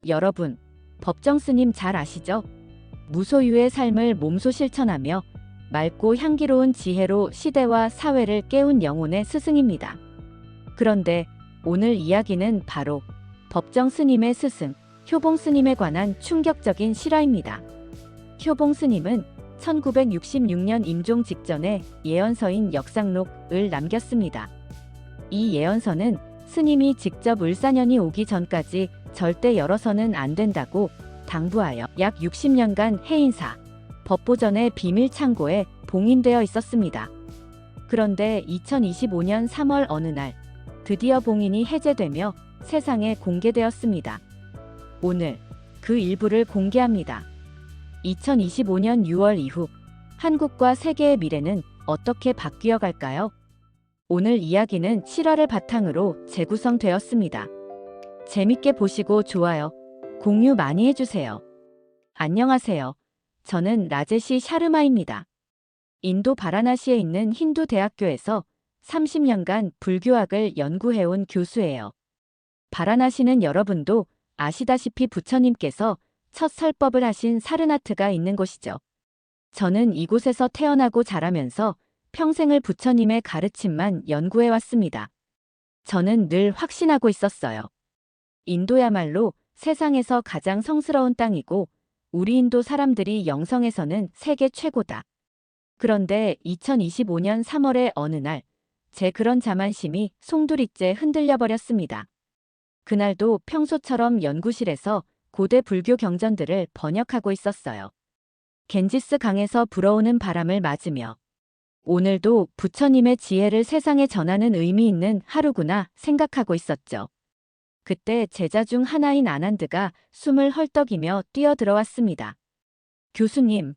여러분, 법정 스님 잘 아시죠? 무소유의 삶을 몸소 실천하며 맑고 향기로운 지혜로 시대와 사회를 깨운 영혼의 스승입니다. 그런데 오늘 이야기는 바로 법정 스님의 스승, 효봉 스님에 관한 충격적인 실화입니다. 효봉 스님은 1966년 임종 직전에 예언서인 역상록을 남겼습니다. 이 예언서는 스님이 직접 을사년이 오기 전까지 절대 열어서는 안 된다고 당부하여 약 60년간 해인사, 법보전의 비밀 창고에 봉인되어 있었습니다. 그런데 2025년 3월 어느 날 드디어 봉인이 해제되며 세상에 공개되었습니다. 오늘 그 일부를 공개합니다. 2025년 6월 이후 한국과 세계의 미래는 어떻게 바뀌어 갈까요? 오늘 이야기는 실화를 바탕으로 재구성되었습니다. 재밌게 보시고 좋아요, 공유 많이 해주세요. 안녕하세요. 저는 라제시 샤르마입니다. 인도 바라나시에 있는 힌두 대학교에서 30년간 불교학을 연구해온 교수예요. 바라나시는 여러분도 아시다시피 부처님께서 첫 설법을 하신 사르나트가 있는 곳이죠. 저는 이곳에서 태어나고 자라면서 평생을 부처님의 가르침만 연구해왔습니다. 저는 늘 확신하고 있었어요. 인도야말로 세상에서 가장 성스러운 땅이고 우리 인도 사람들이 영성에서는 세계 최고다. 그런데 2025년 3월의 어느 날, 제 그런 자만심이 송두리째 흔들려 버렸습니다. 그날도 평소처럼 연구실에서 고대 불교 경전들을 번역하고 있었어요. 겐지스 강에서 불어오는 바람을 맞으며 오늘도 부처님의 지혜를 세상에 전하는 의미 있는 하루구나 생각하고 있었죠. 그때 제자 중 하나인 아난드가 숨을 헐떡이며 뛰어들어왔습니다. 교수님,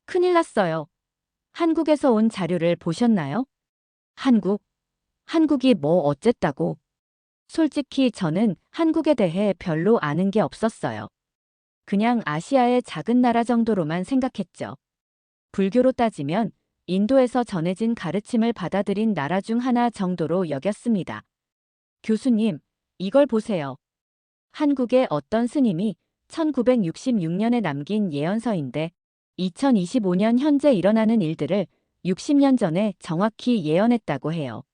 큰일 났어요. 한국에서 온 자료를 보셨나요? 한국이 뭐 어쨌다고? 솔직히 저는 한국에 대해 별로 아는 게 없었어요. 그냥 아시아의 작은 나라 정도로만 생각했죠. 불교로 따지면 인도에서 전해진 가르침을 받아들인 나라 중 하나 정도로 여겼습니다. 교수님, 이걸 보세요. 한국의 어떤 스님이 1966년에 남긴 예언서인데 2025년 현재 일어나는 일들을 60년 전에 정확히 예언했다고 해요.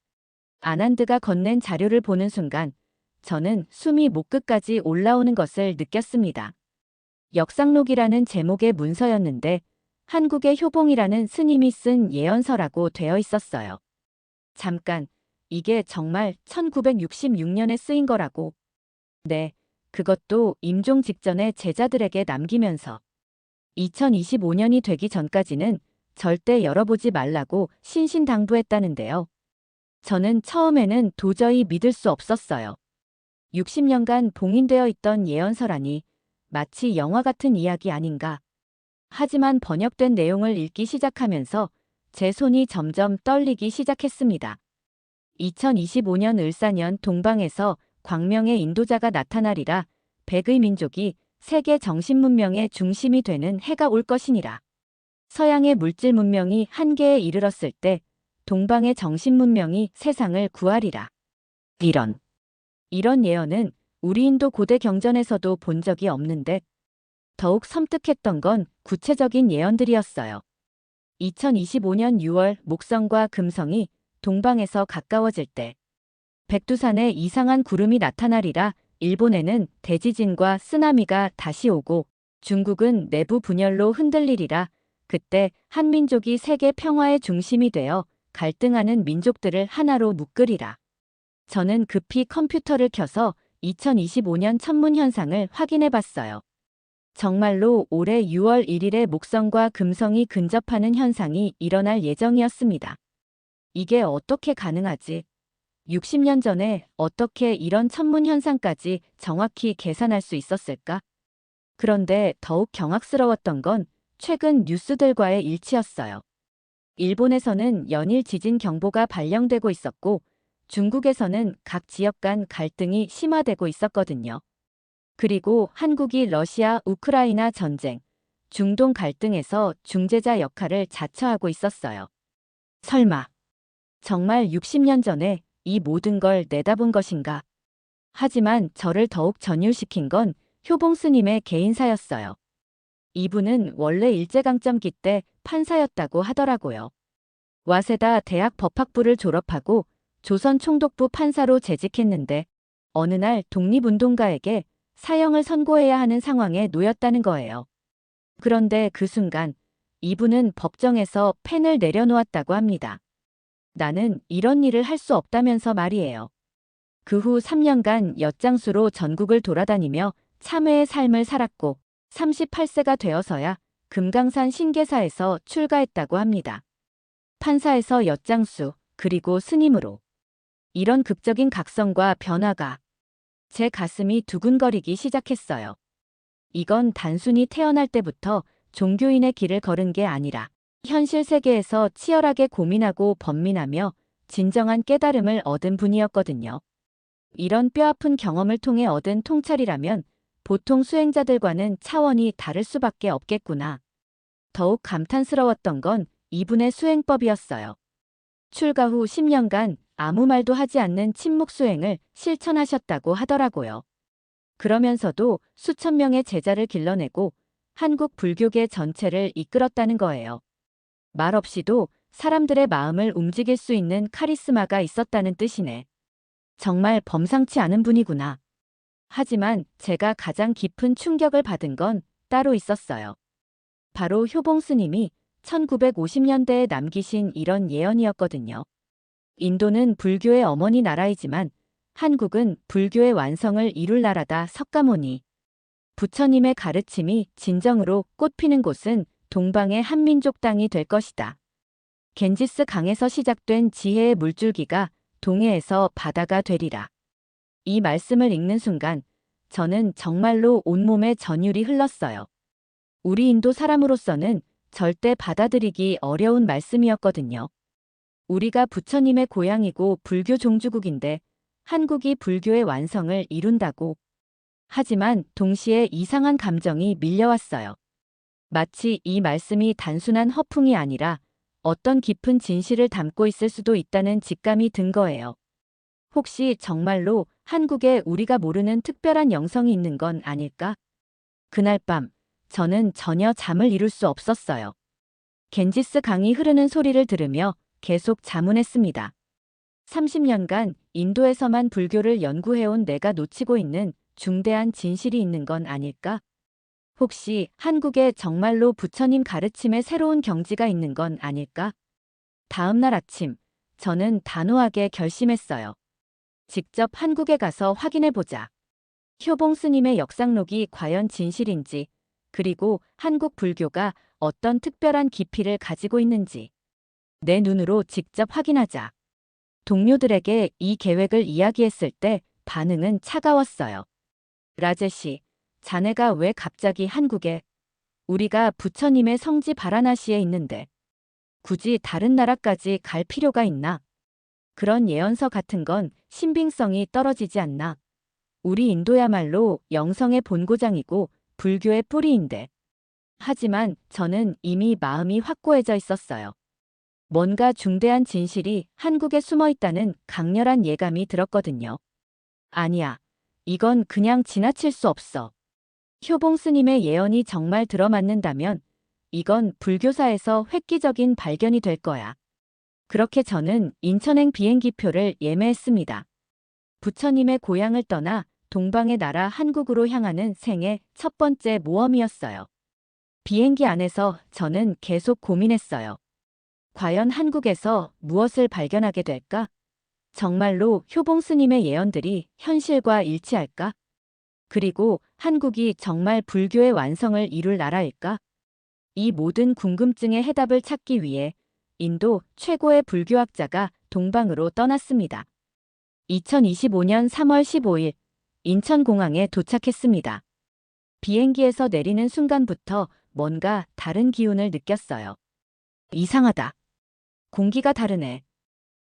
아난드가 건넨 자료를 보는 순간 저는 숨이 목끝까지 올라오는 것을 느꼈습니다. 역상록이라는 제목의 문서였는데 한국의 효봉이라는 스님이 쓴 예언서라고 되어 있었어요. 잠깐, 이게 정말 1966년에 쓰인 거라고. 네, 그것도 임종 직전에 제자들에게 남기면서 2025년이 되기 전까지는 절대 열어보지 말라고 신신당부했다는데요. 저는 처음에는 도저히 믿을 수 없었어요. 60년간 봉인되어 있던 예언서라니 마치 영화 같은 이야기 아닌가. 하지만 번역된 내용을 읽기 시작하면서 제 손이 점점 떨리기 시작했습니다. 2025년 을사년 동방에서 광명의 인도자가 나타나리라. 백의 민족이 세계 정신 문명의 중심이 되는 해가 올 것이니라. 서양의 물질 문명이 한계에 이르렀을 때 동방의 정신 문명이 세상을 구하리라. 이런 예언은 우리 인도 고대 경전에서도 본 적이 없는데 더욱 섬뜩했던 건 구체적인 예언들이었어요. 2025년 6월 목성과 금성이 동방에서 가까워질 때 백두산에 이상한 구름이 나타나리라. 일본에는 대지진과 쓰나미가 다시 오고 중국은 내부 분열로 흔들리리라. 그때 한민족이 세계 평화의 중심이 되어 갈등하는 민족들을 하나로 묶으리라. 저는 급히 컴퓨터를 켜서 2025년 천문 현상을 확인해 봤어요. 정말로 올해 6월 1일에 목성과 금성이 근접하는 현상이 일어날 예정이었습니다. 이게 어떻게 가능하지? 60년 전에 어떻게 이런 천문 현상까지 정확히 계산할 수 있었을까? 그런데 더욱 경악스러웠던 건 최근 뉴스들과의 일치였어요. 일본에서는 연일 지진 경보가 발령되고 있었고 중국에서는 각 지역 간 갈등이 심화되고 있었거든요. 그리고 한국이 러시아 우크라이나 전쟁, 중동 갈등에서 중재자 역할을 자처하고 있었어요. 설마 정말 60년 전에 이 모든 걸 내다본 것인가? 하지만 저를 더욱 전율시킨 건 효봉 스님의 개인사였어요. 이분은 원래 일제강점기 때 판사였다고 하더라고요. 와세다 대학 법학부를 졸업하고 조선 총독부 판사로 재직했는데 어느 날 독립운동가에게 사형을 선고해야 하는 상황에 놓였다는 거예요. 그런데 그 순간 이분은 법정에서 펜을 내려놓았다고 합니다. 나는 이런 일을 할 수 없다면서 말이에요. 그 후 3년간 엿장수로 전국을 돌아다니며 참회의 삶을 살았고 38세가 되어서야 금강산 신계사에서 출가했다고 합니다. 판사에서 엿장수, 그리고 스님으로. 이런 극적인 각성과 변화가 제 가슴이 두근거리기 시작했어요. 이건 단순히 태어날 때부터 종교인의 길을 걸은 게 아니라 현실 세계에서 치열하게 고민하고 번민하며 진정한 깨달음을 얻은 분이었거든요. 이런 뼈아픈 경험을 통해 얻은 통찰이라면 보통 수행자들과는 차원이 다를 수밖에 없겠구나. 더욱 감탄스러웠던 건 이분의 수행법이었어요. 출가 후 10년간 아무 말도 하지 않는 침묵 수행을 실천하셨다고 하더라고요. 그러면서도 수천 명의 제자를 길러내고 한국 불교계 전체를 이끌었다는 거예요. 말 없이도 사람들의 마음을 움직일 수 있는 카리스마가 있었다는 뜻이네. 정말 범상치 않은 분이구나. 하지만 제가 가장 깊은 충격을 받은 건 따로 있었어요. 바로 효봉 스님이 1950년대에 남기신 이런 예언이었거든요. 인도는 불교의 어머니 나라이지만 한국은 불교의 완성을 이룰 나라다 석가모니. 부처님의 가르침이 진정으로 꽃피는 곳은 동방의 한민족 땅이 될 것이다. 겐지스 강에서 시작된 지혜의 물줄기가 동해에서 바다가 되리라. 이 말씀을 읽는 순간 저는 정말로 온몸에 전율이 흘렀어요. 우리 인도 사람으로서는 절대 받아들이기 어려운 말씀이었거든요. 우리가 부처님의 고향이고 불교 종주국인데 한국이 불교의 완성을 이룬다고. 하지만 동시에 이상한 감정이 밀려왔어요. 마치 이 말씀이 단순한 허풍이 아니라 어떤 깊은 진실을 담고 있을 수도 있다는 직감이 든 거예요. 혹시 정말로 한국에 우리가 모르는 특별한 영성이 있는 건 아닐까? 그날 밤 저는 전혀 잠을 이룰 수 없었어요. 겐지스 강이 흐르는 소리를 들으며 계속 자문했습니다. 30년간 인도에서만 불교를 연구해온 내가 놓치고 있는 중대한 진실이 있는 건 아닐까? 혹시 한국에 정말로 부처님 가르침의 새로운 경지가 있는 건 아닐까? 다음 날 아침, 저는 단호하게 결심했어요. 직접 한국에 가서 확인해보자. 효봉 스님의 역상록이 과연 진실인지, 그리고 한국 불교가 어떤 특별한 깊이를 가지고 있는지 내 눈으로 직접 확인하자. 동료들에게 이 계획을 이야기했을 때 반응은 차가웠어요. 라제시, 자네가 왜 갑자기 한국에? 우리가 부처님의 성지 바라나시에 있는데 굳이 다른 나라까지 갈 필요가 있나? 그런 예언서 같은 건 신빙성이 떨어지지 않나? 우리 인도야말로 영성의 본고장이고 불교의 뿌리인데. 하지만 저는 이미 마음이 확고해져 있었어요. 뭔가 중대한 진실이 한국에 숨어 있다는 강렬한 예감이 들었거든요. 아니야. 이건 그냥 지나칠 수 없어. 효봉 스님의 예언이 정말 들어맞는다면 이건 불교사에서 획기적인 발견이 될 거야. 그렇게 저는 인천행 비행기표를 예매했습니다. 부처님의 고향을 떠나 동방의 나라 한국으로 향하는 생애 첫 번째 모험이었어요. 비행기 안에서 저는 계속 고민했어요. 과연 한국에서 무엇을 발견하게 될까? 정말로 효봉 스님의 예언들이 현실과 일치할까? 그리고 한국이 정말 불교의 완성을 이룰 나라일까? 이 모든 궁금증의 해답을 찾기 위해 인도 최고의 불교학자가 동방으로 떠났습니다. 2025년 3월 15일 인천공항에 도착했습니다. 비행기에서 내리는 순간부터 뭔가 다른 기운을 느꼈어요. 이상하다. 공기가 다르네.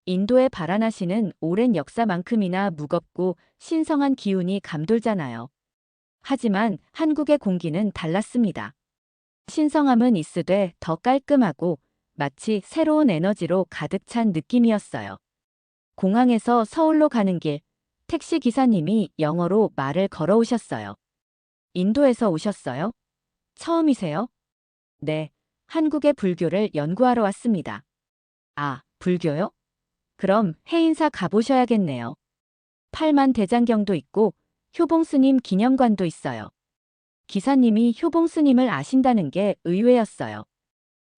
인도의 바라나시는 오랜 역사만큼이나 무겁고 신성한 기운이 감돌잖아요. 하지만 한국의 공기는 달랐습니다. 신성함은 있으되 더 깔끔하고 마치 새로운 에너지로 가득 찬 느낌이었어요. 공항에서 서울로 가는 길, 택시 기사님이 영어로 말을 걸어오셨어요. 인도에서 오셨어요? 처음이세요? 네, 한국의 불교를 연구하러 왔습니다. 아, 불교요? 그럼 해인사 가보셔야겠네요. 팔만 대장경도 있고 효봉스님 기념관도 있어요. 기사님이 효봉스님을 아신다는 게 의외였어요.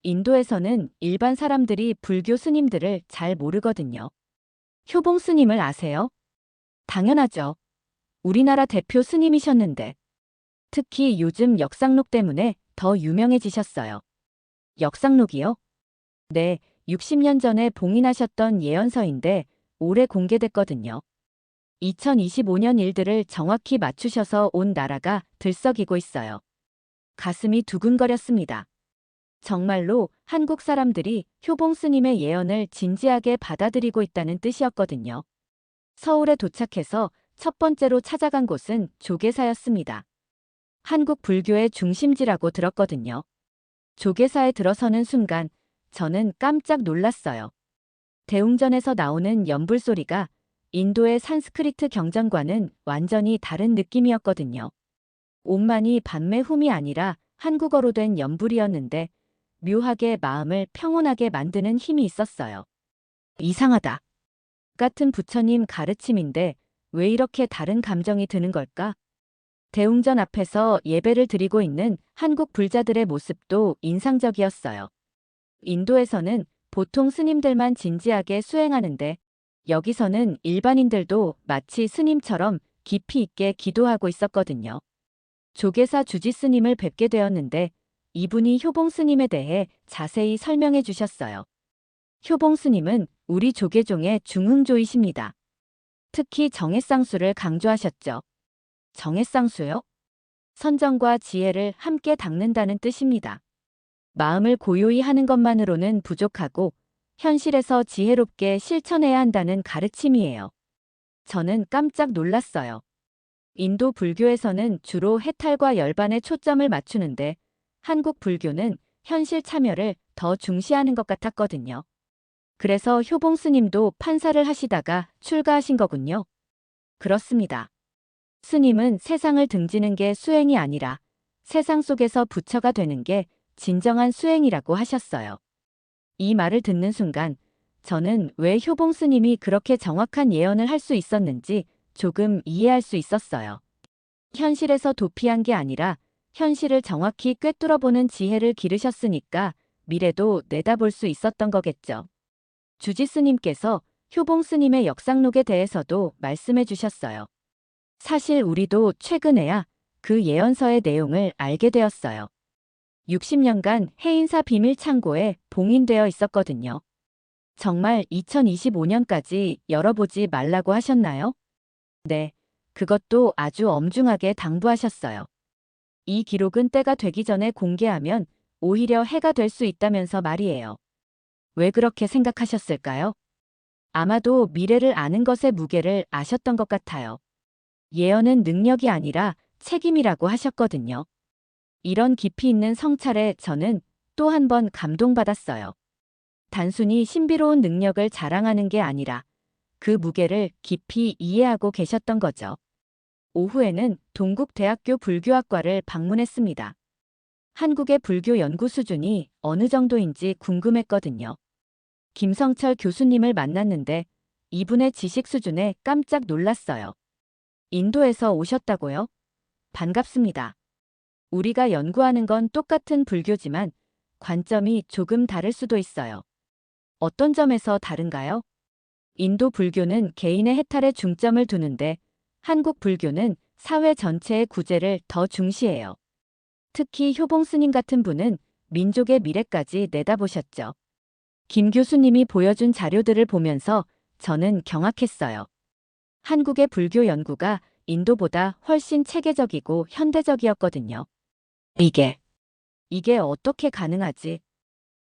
인도에서는 일반 사람들이 불교 스님들을 잘 모르거든요. 효봉스님을 아세요? 당연하죠. 우리나라 대표 스님이셨는데 특히 요즘 역상록 때문에 더 유명해지셨어요. 역상록이요? 네, 60년 전에 봉인하셨던 예언서인데 올해 공개됐거든요. 2025년 일들을 정확히 맞추셔서 온 나라가 들썩이고 있어요. 가슴이 두근거렸습니다. 정말로 한국 사람들이 효봉 스님의 예언을 진지하게 받아들이고 있다는 뜻이었거든요. 서울에 도착해서 첫 번째로 찾아간 곳은 조계사였습니다. 한국 불교의 중심지라고 들었거든요. 조계사에 들어서는 순간 저는 깜짝 놀랐어요. 대웅전에서 나오는 연불 소리가 인도의 산스크리트 경전과는 완전히 다른 느낌이었거든요. 옷만이 반매훔이 아니라 한국어로 된 연불이었는데 묘하게 마음을 평온하게 만드는 힘이 있었어요. 이상하다. 같은 부처님 가르침인데 왜 이렇게 다른 감정이 드는 걸까? 대웅전 앞에서 예배를 드리고 있는 한국 불자들의 모습도 인상적이었어요. 인도에서는 보통 스님들만 진지하게 수행하는데 여기서는 일반인들도 마치 스님처럼 깊이 있게 기도하고 있었거든요. 조계사 주지 스님을 뵙게 되었는데 이분이 효봉 스님에 대해 자세히 설명해 주셨어요. 효봉 스님은 우리 조계종의 중흥조이십니다. 특히 정해쌍수를 강조하셨죠. 정해쌍수요? 선정과 지혜를 함께 닦는다는 뜻입니다. 마음을 고요히 하는 것만으로는 부족하고 현실에서 지혜롭게 실천해야 한다는 가르침이에요. 저는 깜짝 놀랐어요. 인도 불교에서는 주로 해탈과 열반에 초점을 맞추는데 한국 불교는 현실 참여를 더 중시하는 것 같았거든요. 그래서 효봉 스님도 판사를 하시다가 출가하신 거군요. 그렇습니다. 스님은 세상을 등지는 게 수행이 아니라 세상 속에서 부처가 되는 게 진정한 수행이라고 하셨어요. 이 말을 듣는 순간 저는 왜 효봉 스님이 그렇게 정확한 예언을 할 수 있었는지 조금 이해할 수 있었어요. 현실에서 도피한 게 아니라 현실을 정확히 꿰뚫어보는 지혜를 기르셨으니까 미래도 내다볼 수 있었던 거겠죠. 주지 스님께서 효봉 스님의 역상록에 대해서도 말씀해 주셨어요. 사실 우리도 최근에야 그 예언서의 내용을 알게 되었어요. 60년간 해인사 비밀 창고에 봉인되어 있었거든요. 정말 2025년까지 열어보지 말라고 하셨나요? 네, 그것도 아주 엄중하게 당부하셨어요. 이 기록은 때가 되기 전에 공개하면 오히려 해가 될 수 있다면서 말이에요. 왜 그렇게 생각하셨을까요? 아마도 미래를 아는 것의 무게를 아셨던 것 같아요. 예언은 능력이 아니라 책임이라고 하셨거든요. 이런 깊이 있는 성찰에 저는 또 한 번 감동받았어요. 단순히 신비로운 능력을 자랑하는 게 아니라 그 무게를 깊이 이해하고 계셨던 거죠. 오후에는 동국대학교 불교학과를 방문했습니다. 한국의 불교 연구 수준이 어느 정도인지 궁금했거든요. 김성철 교수님을 만났는데 이분의 지식 수준에 깜짝 놀랐어요. 인도에서 오셨다고요? 반갑습니다. 우리가 연구하는 건 똑같은 불교지만 관점이 조금 다를 수도 있어요. 어떤 점에서 다른가요? 인도 불교는 개인의 해탈에 중점을 두는데 한국 불교는 사회 전체의 구제를 더 중시해요. 특히 효봉 스님 같은 분은 민족의 미래까지 내다보셨죠. 김 교수님이 보여준 자료들을 보면서 저는 경악했어요. 한국의 불교 연구가 인도보다 훨씬 체계적이고 현대적이었거든요. 이게 어떻게 가능하지?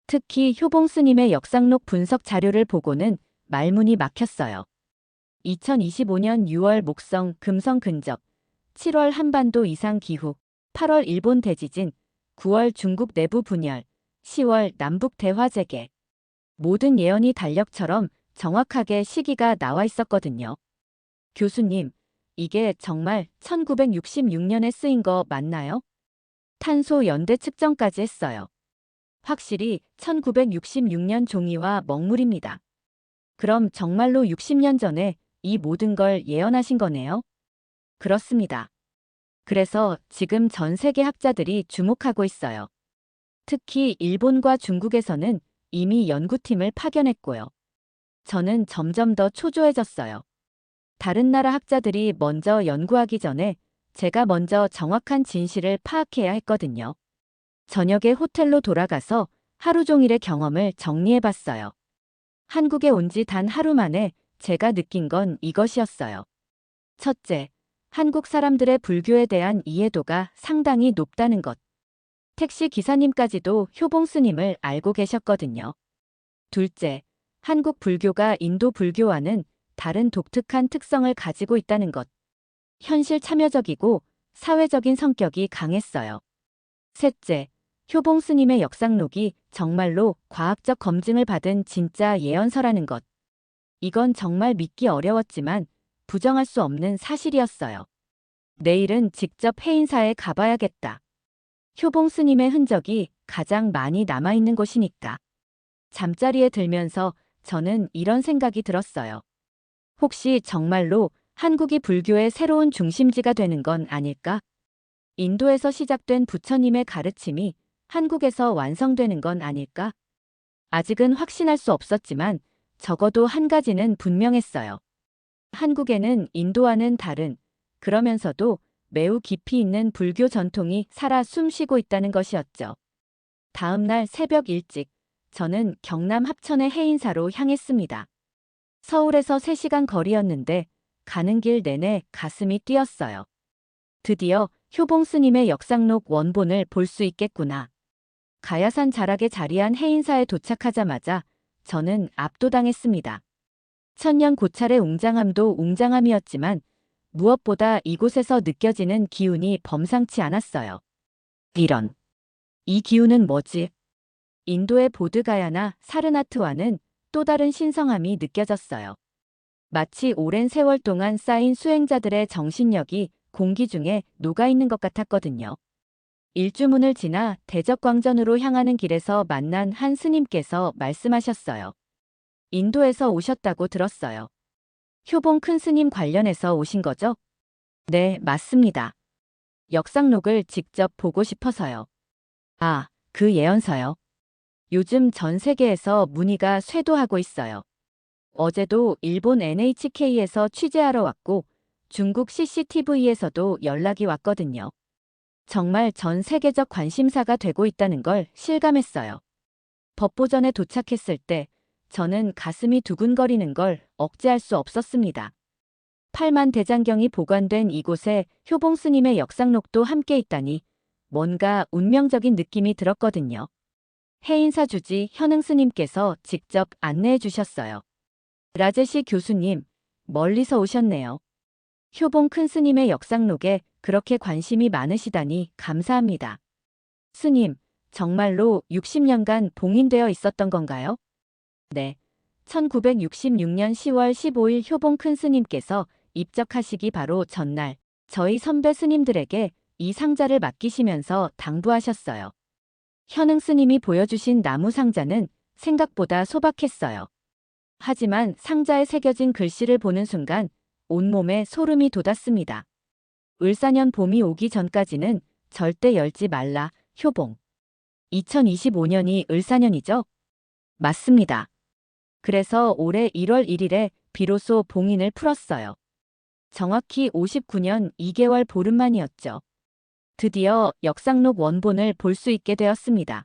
특히 효봉 스님의 역상록 분석 자료를 보고는 말문이 막혔어요. 2025년 6월 목성 금성 근접, 7월 한반도 이상 기후, 8월 일본 대지진, 9월 중국 내부 분열, 10월 남북 대화 재개. 모든 예언이 달력처럼 정확하게 시기가 나와 있었거든요. 교수님, 이게 정말 1966년에 쓰인 거 맞나요? 탄소 연대 측정까지 했어요. 확실히 1966년 종이와 먹물입니다. 그럼 정말로 60년 전에 이 모든 걸 예언하신 거네요? 그렇습니다. 그래서 지금 전 세계 학자들이 주목하고 있어요. 특히 일본과 중국에서는 이미 연구팀을 파견했고요. 저는 점점 더 초조해졌어요. 다른 나라 학자들이 먼저 연구하기 전에 제가 먼저 정확한 진실을 파악해야 했거든요. 저녁에 호텔로 돌아가서 하루 종일의 경험을 정리해봤어요. 한국에 온 지 단 하루 만에 제가 느낀 건 이것이었어요. 첫째, 한국 사람들의 불교에 대한 이해도가 상당히 높다는 것. 택시 기사님까지도 효봉 스님을 알고 계셨거든요. 둘째, 한국 불교가 인도 불교와는 다른 독특한 특성을 가지고 있다는 것. 현실 참여적이고 사회적인 성격이 강했어요. 셋째, 효봉 스님의 역상록이 정말로 과학적 검증을 받은 진짜 예언서라는 것. 이건 정말 믿기 어려웠지만 부정할 수 없는 사실이었어요. 내일은 직접 해인사에 가봐야겠다. 효봉 스님의 흔적이 가장 많이 남아있는 곳이니까. 잠자리에 들면서 저는 이런 생각이 들었어요. 혹시 정말로 한국이 불교의 새로운 중심지가 되는 건 아닐까? 인도에서 시작된 부처님의 가르침이 한국에서 완성되는 건 아닐까? 아직은 확신할 수 없었지만 적어도 한 가지는 분명했어요. 한국에는 인도와는 다른, 그러면서도 매우 깊이 있는 불교 전통이 살아 숨쉬고 있다는 것이었죠. 다음 날 새벽 일찍, 저는 경남 합천의 해인사로 향했습니다. 서울에서 3시간 거리였는데 가는 길 내내 가슴이 뛰었어요. 드디어 효봉 스님의 역상록 원본을 볼 수 있겠구나. 가야산 자락에 자리한 해인사에 도착하자마자 저는 압도당했습니다. 천년 고찰의 웅장함도 웅장함이었지만 무엇보다 이곳에서 느껴지는 기운이 범상치 않았어요. 이 기운은 뭐지? 인도의 보드가야나 사르나트와는 또 다른 신성함이 느껴졌어요. 마치 오랜 세월 동안 쌓인 수행자들의 정신력이 공기 중에 녹아있는 것 같았거든요. 일주문을 지나 대적광전으로 향하는 길에서 만난 한 스님께서 말씀하셨어요. 인도에서 오셨다고 들었어요. 효봉 큰 스님 관련해서 오신 거죠? 네, 맞습니다. 역상록을 직접 보고 싶어서요. 아, 그 예언서요. 요즘 전 세계에서 문의가 쇄도하고 있어요. 어제도 일본 NHK에서 취재하러 왔고 중국 CCTV에서도 연락이 왔거든요. 정말 전 세계적 관심사가 되고 있다는 걸 실감했어요. 법보전에 도착했을 때 저는 가슴이 두근거리는 걸 억제할 수 없었습니다. 8만 대장경이 보관된 이곳에 효봉 스님의 역상록도 함께 있다니 뭔가 운명적인 느낌이 들었거든요. 해인사 주지 현흥 스님께서 직접 안내해 주셨어요. 라제시 교수님, 멀리서 오셨네요. 효봉 큰 스님의 역상록에 그렇게 관심이 많으시다니 감사합니다. 스님, 정말로 60년간 봉인되어 있었던 건가요? 네. 1966년 10월 15일 효봉 큰 스님께서 입적하시기 바로 전날 저희 선배 스님들에게 이 상자를 맡기시면서 당부하셨어요. 현흥 스님이 보여주신 나무 상자는 생각보다 소박했어요. 하지만 상자에 새겨진 글씨를 보는 순간 온몸에 소름이 돋았습니다. 을사년 봄이 오기 전까지는 절대 열지 말라, 효봉. 2025년이 을사년이죠? 맞습니다. 그래서 올해 1월 1일에 비로소 봉인을 풀었어요. 정확히 59년 2개월 보름 만이었죠. 드디어 역상록 원본을 볼 수 있게 되었습니다.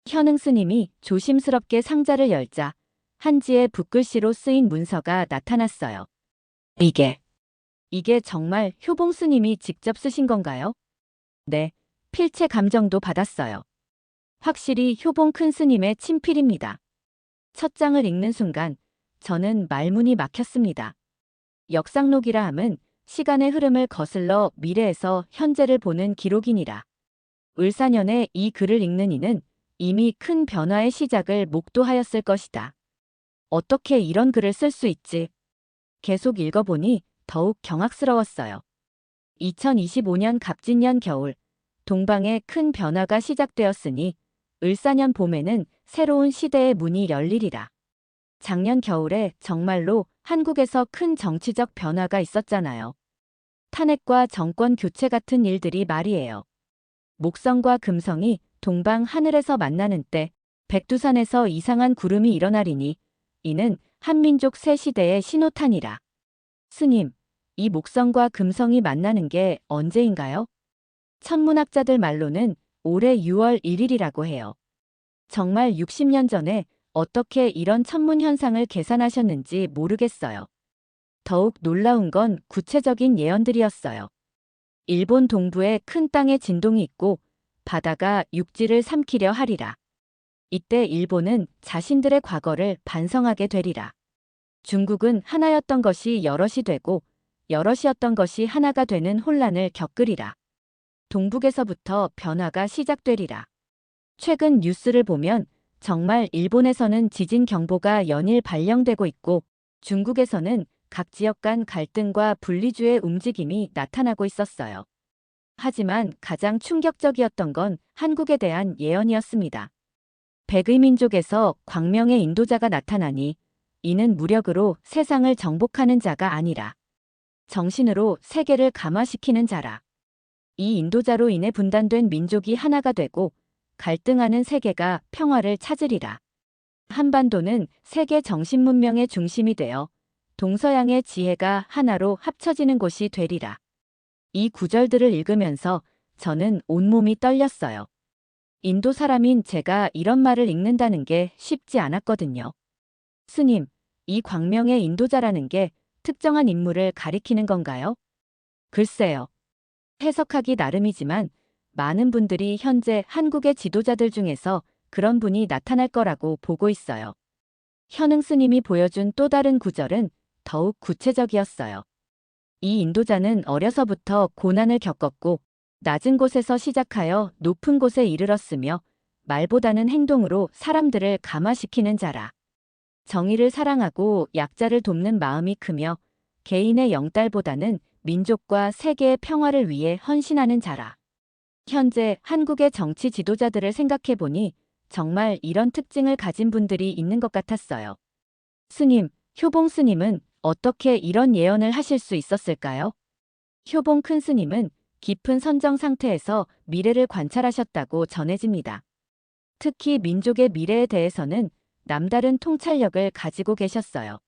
현흥 스님이 조심스럽게 상자를 열자 한지에 붓글씨로 쓰인 문서가 나타났어요. 이게 정말 효봉 스님이 직접 쓰신 건가요? 네, 필체 감정도 받았어요. 확실히 효봉 큰 스님의 친필입니다. 첫 장을 읽는 순간 저는 말문이 막혔습니다. 역상록이라 함은 시간의 흐름을 거슬러 미래에서 현재를 보는 기록이니라. 을사년에 이 글을 읽는 이는 이미 큰 변화의 시작을 목도하였을 것이다. 어떻게 이런 글을 쓸 수 있지? 계속 읽어보니 더욱 경악스러웠어요. 2025년 갑진년 겨울, 동방에 큰 변화가 시작되었으니 을사년 봄에는 새로운 시대의 문이 열리리라. 작년 겨울에 정말로 한국에서 큰 정치적 변화가 있었잖아요. 탄핵과 정권 교체 같은 일들이 말이에요. 목성과 금성이 동방 하늘에서 만나는 때 백두산에서 이상한 구름이 일어나리니 이는 한민족 새 시대의 신호탄이라. 스님, 이 목성과 금성이 만나는 게 언제인가요? 천문학자들 말로는 올해 6월 1일이라고 해요. 정말 60년 전에 어떻게 이런 천문 현상을 계산하셨는지 모르겠어요. 더욱 놀라운 건 구체적인 예언들이었어요. 일본 동부에 큰 땅에 진동이 있고 바다가 육지를 삼키려 하리라. 이때 일본은 자신들의 과거를 반성하게 되리라. 중국은 하나였던 것이 여럿이 되고 여럿이었던 것이 하나가 되는 혼란을 겪으리라. 동북에서부터 변화가 시작되리라. 최근 뉴스를 보면 정말 일본에서는 지진 경보가 연일 발령되고 있고 중국에서는 각 지역 간 갈등과 분리주의 움직임이 나타나고 있었어요. 하지만 가장 충격적이었던 건 한국에 대한 예언이었습니다. 백의 민족에서 광명의 인도자가 나타나니 이는 무력으로 세상을 정복하는 자가 아니라 정신으로 세계를 감화시키는 자라. 이 인도자로 인해 분단된 민족이 하나가 되고 갈등하는 세계가 평화를 찾으리라. 한반도는 세계 정신문명의 중심이 되어 동서양의 지혜가 하나로 합쳐지는 곳이 되리라. 이 구절들을 읽으면서 저는 온몸이 떨렸어요. 인도 사람인 제가 이런 말을 읽는다는 게 쉽지 않았거든요. 스님, 이 광명의 인도자라는 게 특정한 인물을 가리키는 건가요? 글쎄요. 해석하기 나름이지만 많은 분들이 현재 한국의 지도자들 중에서 그런 분이 나타날 거라고 보고 있어요. 현흥 스님이 보여준 또 다른 구절은 더욱 구체적이었어요. 이 인도자는 어려서부터 고난을 겪었고 낮은 곳에서 시작하여 높은 곳에 이르렀으며 말보다는 행동으로 사람들을 감화시키는 자라. 정의를 사랑하고 약자를 돕는 마음이 크며 개인의 영달보다는 민족과 세계의 평화를 위해 헌신하는 자라. 현재 한국의 정치 지도자들을 생각해보니 정말 이런 특징을 가진 분들이 있는 것 같았어요. 스님, 효봉 스님은 어떻게 이런 예언을 하실 수 있었을까요? 효봉 큰 스님은 깊은 선정 상태에서 미래를 관찰하셨다고 전해집니다. 특히 민족의 미래에 대해서는 남다른 통찰력을 가지고 계셨어요.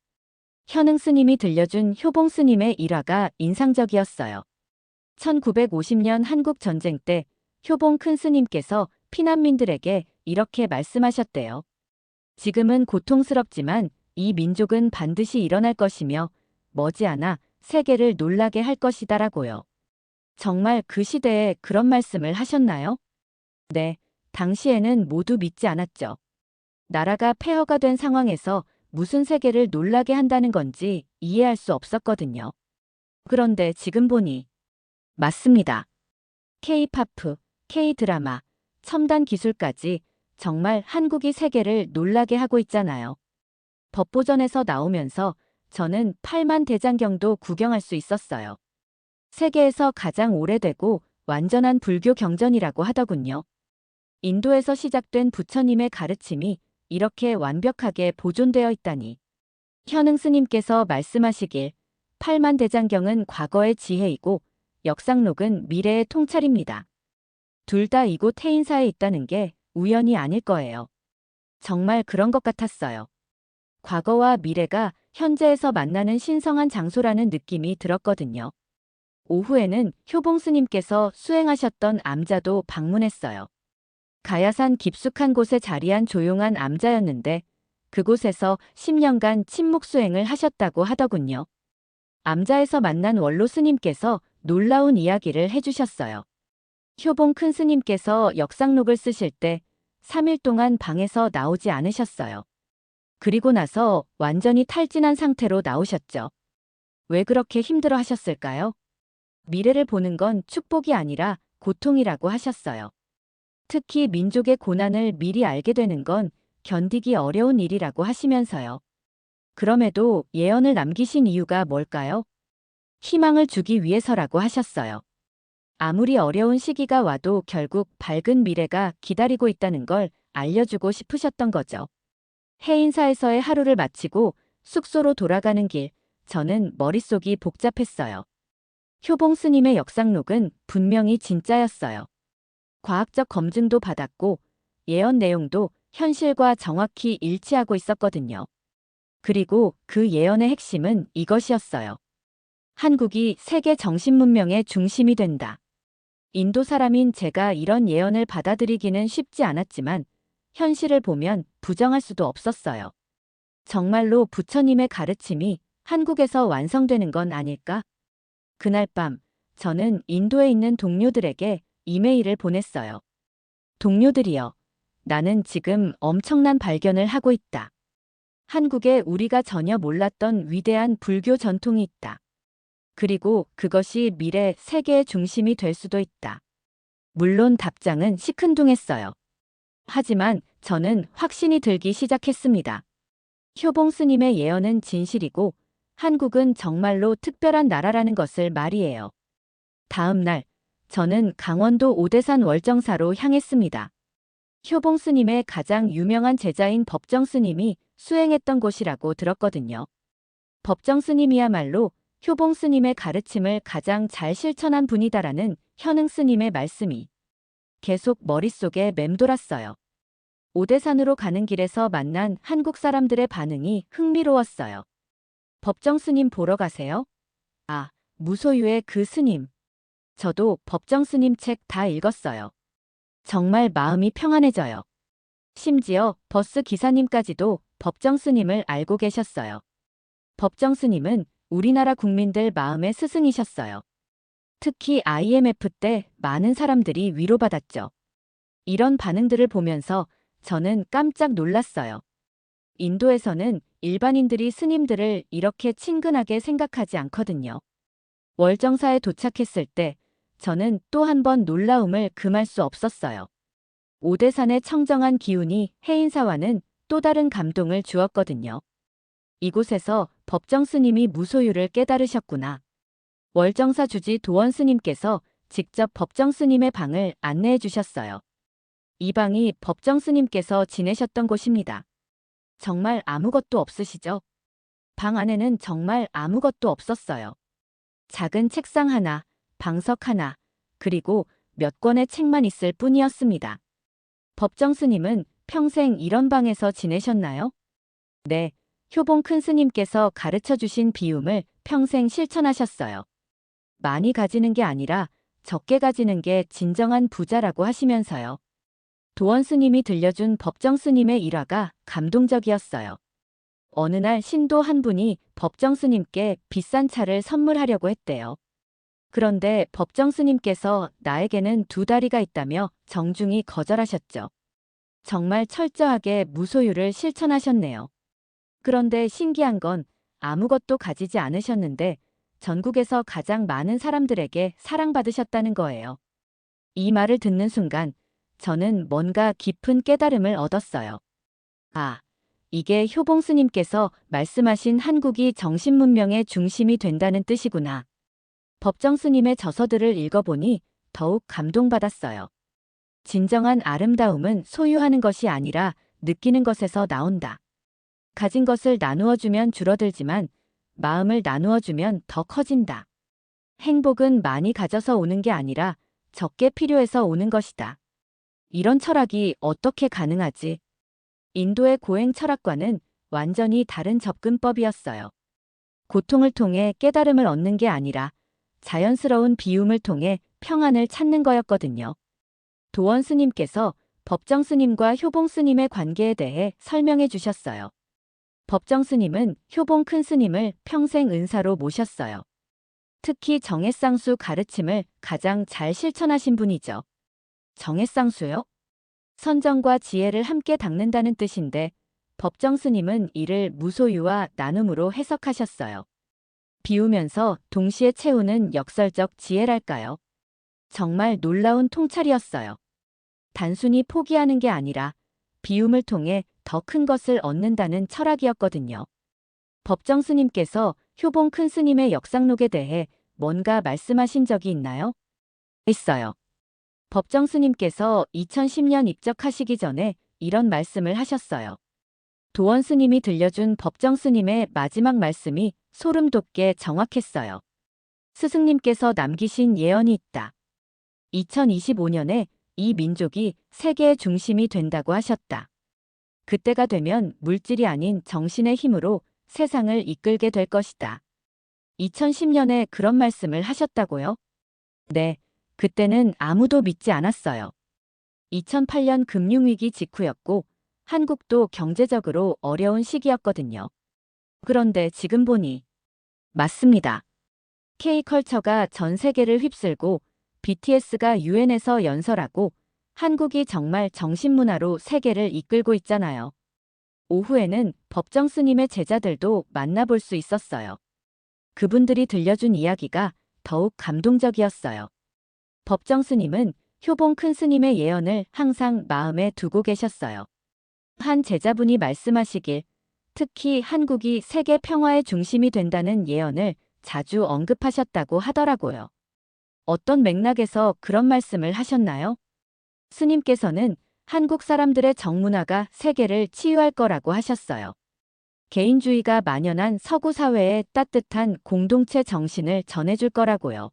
현흥 스님이 들려준 효봉 스님의 일화가 인상적이었어요. 1950년 한국 전쟁 때 효봉 큰 스님께서 피난민들에게 이렇게 말씀하셨대요. 지금은 고통스럽지만 이 민족은 반드시 일어날 것이며 머지않아 세계를 놀라게 할 것이다라고요. 정말 그 시대에 그런 말씀을 하셨나요? 네, 당시에는 모두 믿지 않았죠. 나라가 폐허가 된 상황에서 무슨 세계를 놀라게 한다는 건지 이해할 수 없었거든요. 그런데 지금 보니 맞습니다. K-팝, K-드라마, 첨단 기술까지 정말 한국이 세계를 놀라게 하고 있잖아요. 법보전에서 나오면서 저는 8만 대장경도 구경할 수 있었어요. 세계에서 가장 오래되고 완전한 불교 경전이라고 하더군요. 인도에서 시작된 부처님의 가르침이 이렇게 완벽하게 보존되어 있다니. 현흥 스님께서 말씀하시길 8만 대장경은 과거의 지혜이고 역상록은 미래의 통찰입니다. 둘 다 이곳 해인사에 있다는 게 우연이 아닐 거예요. 정말 그런 것 같았어요. 과거와 미래가 현재에서 만나는 신성한 장소라는 느낌이 들었거든요. 오후에는 효봉 스님께서 수행하셨던 암자도 방문했어요. 가야산 깊숙한 곳에 자리한 조용한 암자였는데 그곳에서 10년간 침묵 수행을 하셨다고 하더군요. 암자에서 만난 원로 스님께서 놀라운 이야기를 해주셨어요. 효봉 큰 스님께서 역상록을 쓰실 때 3일 동안 방에서 나오지 않으셨어요. 그리고 나서 완전히 탈진한 상태로 나오셨죠. 왜 그렇게 힘들어 하셨을까요? 미래를 보는 건 축복이 아니라 고통이라고 하셨어요. 특히 민족의 고난을 미리 알게 되는 건 견디기 어려운 일이라고 하시면서요. 그럼에도 예언을 남기신 이유가 뭘까요? 희망을 주기 위해서라고 하셨어요. 아무리 어려운 시기가 와도 결국 밝은 미래가 기다리고 있다는 걸 알려주고 싶으셨던 거죠. 해인사에서의 하루를 마치고 숙소로 돌아가는 길, 저는 머릿속이 복잡했어요. 효봉 스님의 역상록은 분명히 진짜였어요. 과학적 검증도 받았고 예언 내용도 현실과 정확히 일치하고 있었거든요. 그리고 그 예언의 핵심은 이것이었어요. 한국이 세계 정신문명의 중심이 된다. 인도 사람인 제가 이런 예언을 받아들이기는 쉽지 않았지만 현실을 보면 부정할 수도 없었어요. 정말로 부처님의 가르침이 한국에서 완성되는 건 아닐까? 그날 밤 저는 인도에 있는 동료들에게 이메일을 보냈어요. 동료들이여, 나는 지금 엄청난 발견을 하고 있다. 한국에 우리가 전혀 몰랐던 위대한 불교 전통이 있다. 그리고 그것이 미래 세계의 중심이 될 수도 있다. 물론 답장은 시큰둥했어요. 하지만 저는 확신이 들기 시작했습니다. 효봉 스님의 예언은 진실이고 한국은 정말로 특별한 나라라는 것을 말이에요. 다음 날 저는 강원도 오대산 월정사로 향했습니다. 효봉 스님의 가장 유명한 제자인 법정 스님이 수행했던 곳이라고 들었거든요. 법정 스님이야말로 효봉 스님의 가르침을 가장 잘 실천한 분이다라는 현흥 스님의 말씀이 계속 머릿속에 맴돌았어요. 오대산으로 가는 길에서 만난 한국 사람들의 반응이 흥미로웠어요. 법정 스님 보러 가세요? 아, 무소유의 그 스님. 저도 법정 스님 책 다 읽었어요. 정말 마음이 평안해져요. 심지어 버스 기사님까지도 법정 스님을 알고 계셨어요. 법정 스님은 우리나라 국민들 마음의 스승이셨어요. 특히 IMF 때 많은 사람들이 위로받았죠. 이런 반응들을 보면서 저는 깜짝 놀랐어요. 인도에서는 일반인들이 스님들을 이렇게 친근하게 생각하지 않거든요. 월정사에 도착했을 때 저는 또 한 번 놀라움을 금할 수 없었어요. 오대산의 청정한 기운이 해인사와는 또 다른 감동을 주었거든요. 이곳에서 법정 스님이 무소유를 깨달으셨구나. 월정사 주지 도원 스님께서 직접 법정 스님의 방을 안내해 주셨어요. 이 방이 법정 스님께서 지내셨던 곳입니다. 정말 아무것도 없으시죠? 방 안에는 정말 아무것도 없었어요. 작은 책상 하나, 방석 하나, 그리고 몇 권의 책만 있을 뿐이었습니다. 법정 스님은 평생 이런 방에서 지내셨나요? 네, 효봉 큰 스님께서 가르쳐 주신 비움을 평생 실천하셨어요. 많이 가지는 게 아니라 적게 가지는 게 진정한 부자라고 하시면서요. 도원 스님이 들려준 법정 스님의 일화가 감동적이었어요. 어느 날 신도 한 분이 법정 스님께 비싼 차를 선물하려고 했대요. 그런데 법정 스님께서 나에게는 두 다리가 있다며 정중히 거절하셨죠. 정말 철저하게 무소유를 실천하셨네요. 그런데 신기한 건 아무것도 가지지 않으셨는데 전국에서 가장 많은 사람들에게 사랑받으셨다는 거예요. 이 말을 듣는 순간 저는 뭔가 깊은 깨달음을 얻었어요. 아, 이게 효봉 스님께서 말씀하신 한국이 정신문명의 중심이 된다는 뜻이구나. 법정 스님의 저서들을 읽어보니 더욱 감동받았어요. 진정한 아름다움은 소유하는 것이 아니라 느끼는 것에서 나온다. 가진 것을 나누어 주면 줄어들지만 마음을 나누어 주면 더 커진다. 행복은 많이 가져서 오는 게 아니라 적게 필요해서 오는 것이다. 이런 철학이 어떻게 가능하지? 인도의 고행 철학과는 완전히 다른 접근법이었어요. 고통을 통해 깨달음을 얻는 게 아니라 자연스러운 비움을 통해 평안을 찾는 거였거든요. 도원 스님께서 법정 스님과 효봉 스님의 관계에 대해 설명해 주셨어요. 법정 스님은 효봉 큰 스님을 평생 은사로 모셨어요. 특히 정해쌍수 가르침을 가장 잘 실천하신 분이죠. 정해쌍수요? 선정과 지혜를 함께 닦는다는 뜻인데 법정 스님은 이를 무소유와 나눔으로 해석하셨어요. 비우면서 동시에 채우는 역설적 지혜랄까요? 정말 놀라운 통찰이었어요. 단순히 포기하는 게 아니라 비움을 통해 더 큰 것을 얻는다는 철학이었거든요. 법정 스님께서 효봉 큰 스님의 역상록에 대해 뭔가 말씀하신 적이 있나요? 있어요. 법정 스님께서 2010년 입적하시기 전에 이런 말씀을 하셨어요. 도원 스님이 들려준 법정 스님의 마지막 말씀이 소름 돋게 정확했어요. 스승님께서 남기신 예언이 있다. 2025년에 이 민족이 세계의 중심이 된다고 하셨다. 그때가 되면 물질이 아닌 정신의 힘으로 세상을 이끌게 될 것이다. 2010년에 그런 말씀을 하셨다고요? 네, 그때는 아무도 믿지 않았어요. 2008년 금융위기 직후였고 한국도 경제적으로 어려운 시기였거든요. 그런데 지금 보니 맞습니다. K컬처가 전 세계를 휩쓸고 BTS가 유엔에서 연설하고 한국이 정말 정신문화로 세계를 이끌고 있잖아요. 오후에는 법정 스님의 제자들도 만나볼 수 있었어요. 그분들이 들려준 이야기가 더욱 감동적이었어요. 법정 스님은 효봉 큰 스님의 예언을 항상 마음에 두고 계셨어요. 한 제자분이 말씀하시길 특히 한국이 세계 평화의 중심이 된다는 예언을 자주 언급하셨다고 하더라고요. 어떤 맥락에서 그런 말씀을 하셨나요? 스님께서는 한국 사람들의 정문화가 세계를 치유할 거라고 하셨어요. 개인주의가 만연한 서구 사회의 따뜻한 공동체 정신을 전해줄 거라고요.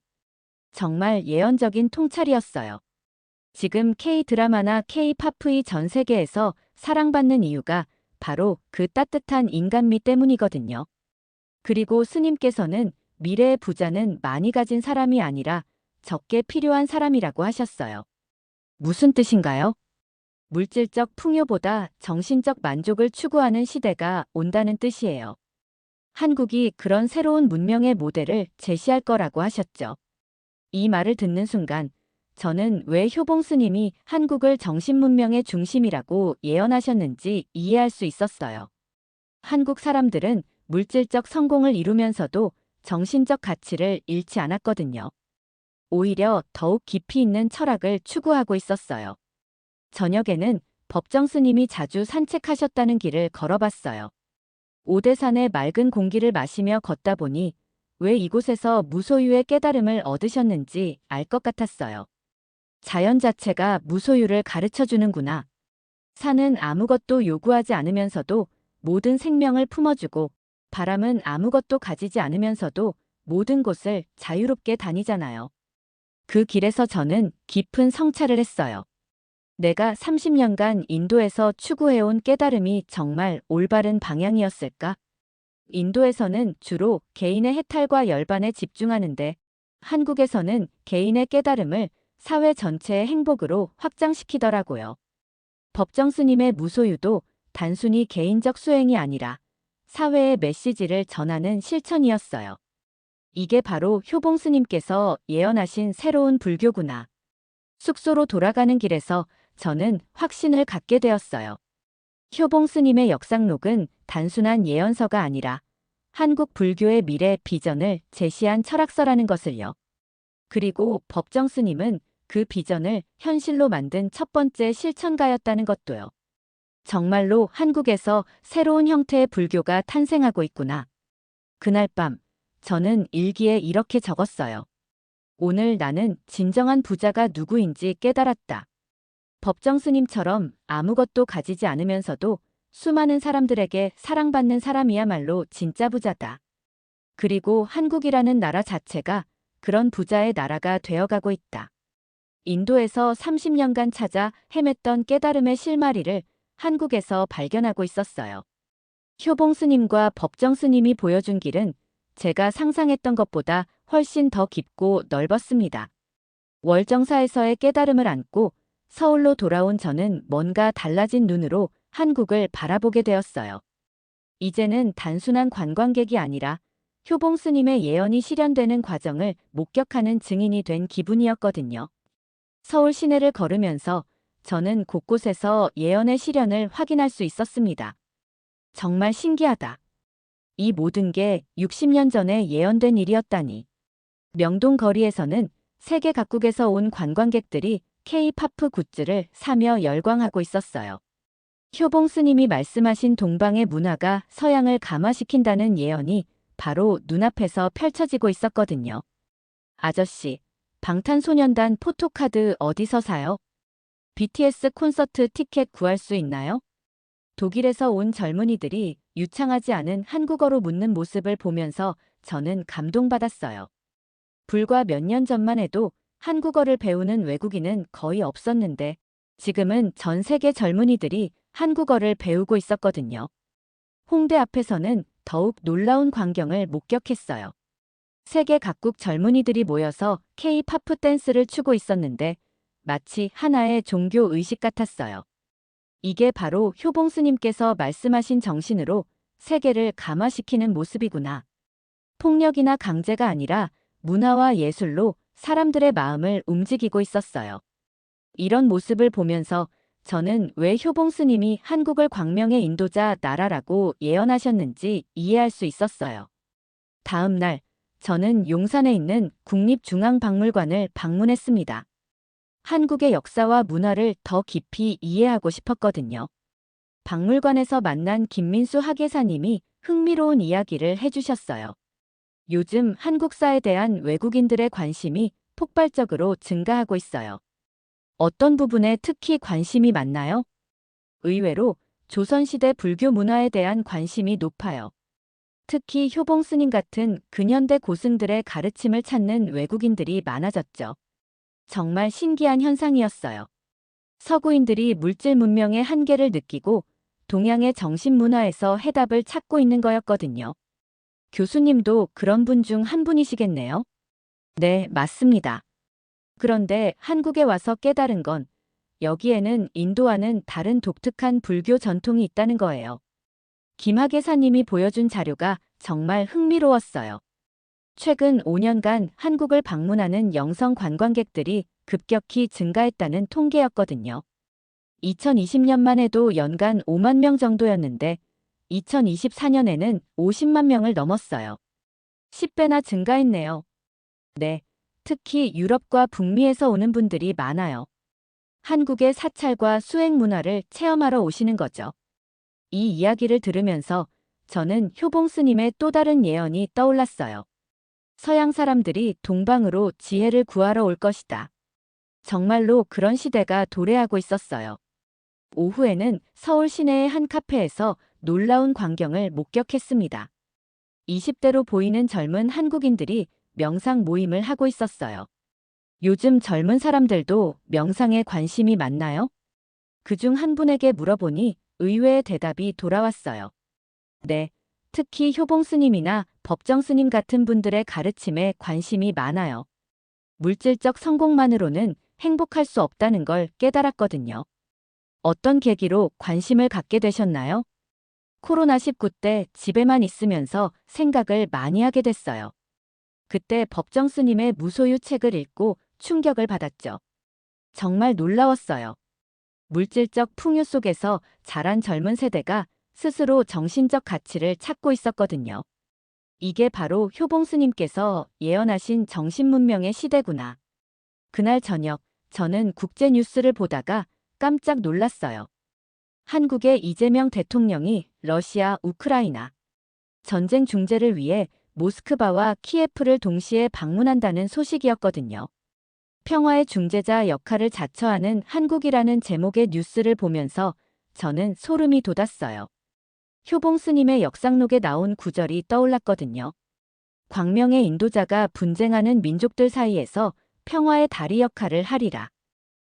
정말 예언적인 통찰이었어요. 지금 K-드라마나 K-팝이 전 세계에서 사랑받는 이유가 바로 그 따뜻한 인간미 때문이거든요. 그리고 스님께서는 미래의 부자는 많이 가진 사람이 아니라 적게 필요한 사람이라고 하셨어요. 무슨 뜻인가요? 물질적 풍요보다 정신적 만족을 추구하는 시대가 온다는 뜻이에요. 한국이 그런 새로운 문명의 모델을 제시할 거라고 하셨죠. 이 말을 듣는 순간 저는 왜 효봉 스님이 한국을 정신문명의 중심이라고 예언하셨는지 이해할 수 있었어요. 한국 사람들은 물질적 성공을 이루면서도 정신적 가치를 잃지 않았거든요. 오히려 더욱 깊이 있는 철학을 추구하고 있었어요. 저녁에는 법정 스님이 자주 산책하셨다는 길을 걸어봤어요. 오대산의 맑은 공기를 마시며 걷다 보니 왜 이곳에서 무소유의 깨달음을 얻으셨는지 알 것 같았어요. 자연 자체가 무소유를 가르쳐주는구나. 산은 아무것도 요구하지 않으면서도 모든 생명을 품어주고 바람은 아무것도 가지지 않으면서도 모든 곳을 자유롭게 다니잖아요. 그 길에서 저는 깊은 성찰을 했어요. 내가 30년간 인도에서 추구해온 깨달음이 정말 올바른 방향이었을까? 인도에서는 주로 개인의 해탈과 열반에 집중하는데 한국에서는 개인의 깨달음을 사회 전체의 행복으로 확장시키더라고요. 법정 스님의 무소유도 단순히 개인적 수행이 아니라 사회의 메시지를 전하는 실천이었어요. 이게 바로 효봉 스님께서 예언하신 새로운 불교구나. 숙소로 돌아가는 길에서 저는 확신을 갖게 되었어요. 효봉 스님의 역상록은 단순한 예언서가 아니라 한국 불교의 미래 비전을 제시한 철학서라는 것을요. 그리고 법정 스님은 그 비전을 현실로 만든 첫 번째 실천가였다는 것도요. 정말로 한국에서 새로운 형태의 불교가 탄생하고 있구나. 그날 밤 저는 일기에 이렇게 적었어요. 오늘 나는 진정한 부자가 누구인지 깨달았다. 법정 스님처럼 아무것도 가지지 않으면서도 수많은 사람들에게 사랑받는 사람이야말로 진짜 부자다. 그리고 한국이라는 나라 자체가 그런 부자의 나라가 되어가고 있다. 인도에서 30년간 찾아 헤맸던 깨달음의 실마리를 한국에서 발견하고 있었어요. 효봉 스님과 법정 스님이 보여준 길은 제가 상상했던 것보다 훨씬 더 깊고 넓었습니다. 월정사에서의 깨달음을 안고 서울로 돌아온 저는 뭔가 달라진 눈으로 한국을 바라보게 되었어요. 이제는 단순한 관광객이 아니라 효봉 스님의 예언이 실현되는 과정을 목격하는 증인이 된 기분이었거든요. 서울 시내를 걸으면서 저는 곳곳에서 예언의 실현을 확인할 수 있었습니다. 정말 신기하다. 이 모든 게 60년 전에 예언된 일이었다니. 명동 거리에서는 세계 각국에서 온 관광객들이 K-팝 굿즈를 사며 열광하고 있었어요. 효봉 스님이 말씀하신 동방의 문화가 서양을 감화시킨다는 예언이 바로 눈앞에서 펼쳐지고 있었거든요. 아저씨, 방탄소년단 포토카드 어디서 사요? BTS 콘서트 티켓 구할 수 있나요? 독일에서 온 젊은이들이 유창하지 않은 한국어로 묻는 모습을 보면서 저는 감동받았어요. 불과 몇 년 전만 해도 한국어를 배우는 외국인은 거의 없었는데 지금은 전 세계 젊은이들이 한국어를 배우고 있었거든요. 홍대 앞에서는 더욱 놀라운 광경을 목격했어요. 세계 각국 젊은이들이 모여서 K-팝 댄스를 추고 있었는데 마치 하나의 종교 의식 같았어요. 이게 바로 효봉 스님께서 말씀하신 정신으로 세계를 감화시키는 모습이구나. 폭력이나 강제가 아니라 문화와 예술로 사람들의 마음을 움직이고 있었어요. 이런 모습을 보면서 저는 왜 효봉 스님이 한국을 광명의 인도자 나라라고 예언하셨는지 이해할 수 있었어요. 다음 날, 저는 용산에 있는 국립중앙박물관을 방문했습니다. 한국의 역사와 문화를 더 깊이 이해하고 싶었거든요. 박물관에서 만난 김민수 학예사님이 흥미로운 이야기를 해주셨어요. 요즘 한국사에 대한 외국인들의 관심이 폭발적으로 증가하고 있어요. 어떤 부분에 특히 관심이 많나요? 의외로 조선시대 불교 문화에 대한 관심이 높아요. 특히 효봉 스님 같은 근현대 고승들의 가르침을 찾는 외국인들이 많아졌죠. 정말 신기한 현상이었어요. 서구인들이 물질 문명의 한계를 느끼고 동양의 정신문화에서 해답을 찾고 있는 거였거든요. 교수님도 그런 분 중 한 분이시겠네요? 네, 맞습니다. 그런데 한국에 와서 깨달은 건 여기에는 인도와는 다른 독특한 불교 전통이 있다는 거예요. 김학예사님이 보여준 자료가 정말 흥미로웠어요. 최근 5년간 한국을 방문하는 영성 관광객들이 급격히 증가했다는 통계였거든요. 2020년만 해도 연간 5만 명 정도였는데 2024년에는 50만 명을 넘었어요. 10배나 증가했네요. 네, 특히 유럽과 북미에서 오는 분들이 많아요. 한국의 사찰과 수행 문화를 체험하러 오시는 거죠. 이 이야기를 들으면서 저는 효봉 스님의 또 다른 예언이 떠올랐어요. 서양 사람들이 동방으로 지혜를 구하러 올 것이다. 정말로 그런 시대가 도래하고 있었어요. 오후에는 서울 시내의 한 카페에서 놀라운 광경을 목격했습니다. 20대로 보이는 젊은 한국인들이 명상 모임을 하고 있었어요. 요즘 젊은 사람들도 명상에 관심이 많나요? 그중 한 분에게 물어보니 의외의 대답이 돌아왔어요. 네, 특히 효봉 스님이나 법정 스님 같은 분들의 가르침에 관심이 많아요. 물질적 성공만으로는 행복할 수 없다는 걸 깨달았거든요. 어떤 계기로 관심을 갖게 되셨나요? 코로나19 때 집에만 있으면서 생각을 많이 하게 됐어요. 그때 법정 스님의 무소유 책을 읽고 충격을 받았죠. 정말 놀라웠어요. 물질적 풍요 속에서 자란 젊은 세대가 스스로 정신적 가치를 찾고 있었거든요. 이게 바로 효봉 스님께서 예언하신 정신문명의 시대구나. 그날 저녁, 저는 국제 뉴스를 보다가 깜짝 놀랐어요. 한국의 이재명 대통령이 러시아, 우크라이나 전쟁 중재를 위해 모스크바와 키예프를 동시에 방문한다는 소식이었거든요. 평화의 중재자 역할을 자처하는 한국이라는 제목의 뉴스를 보면서 저는 소름이 돋았어요. 효봉 스님의 역상록에 나온 구절이 떠올랐거든요. 광명의 인도자가 분쟁하는 민족들 사이에서 평화의 다리 역할을 하리라.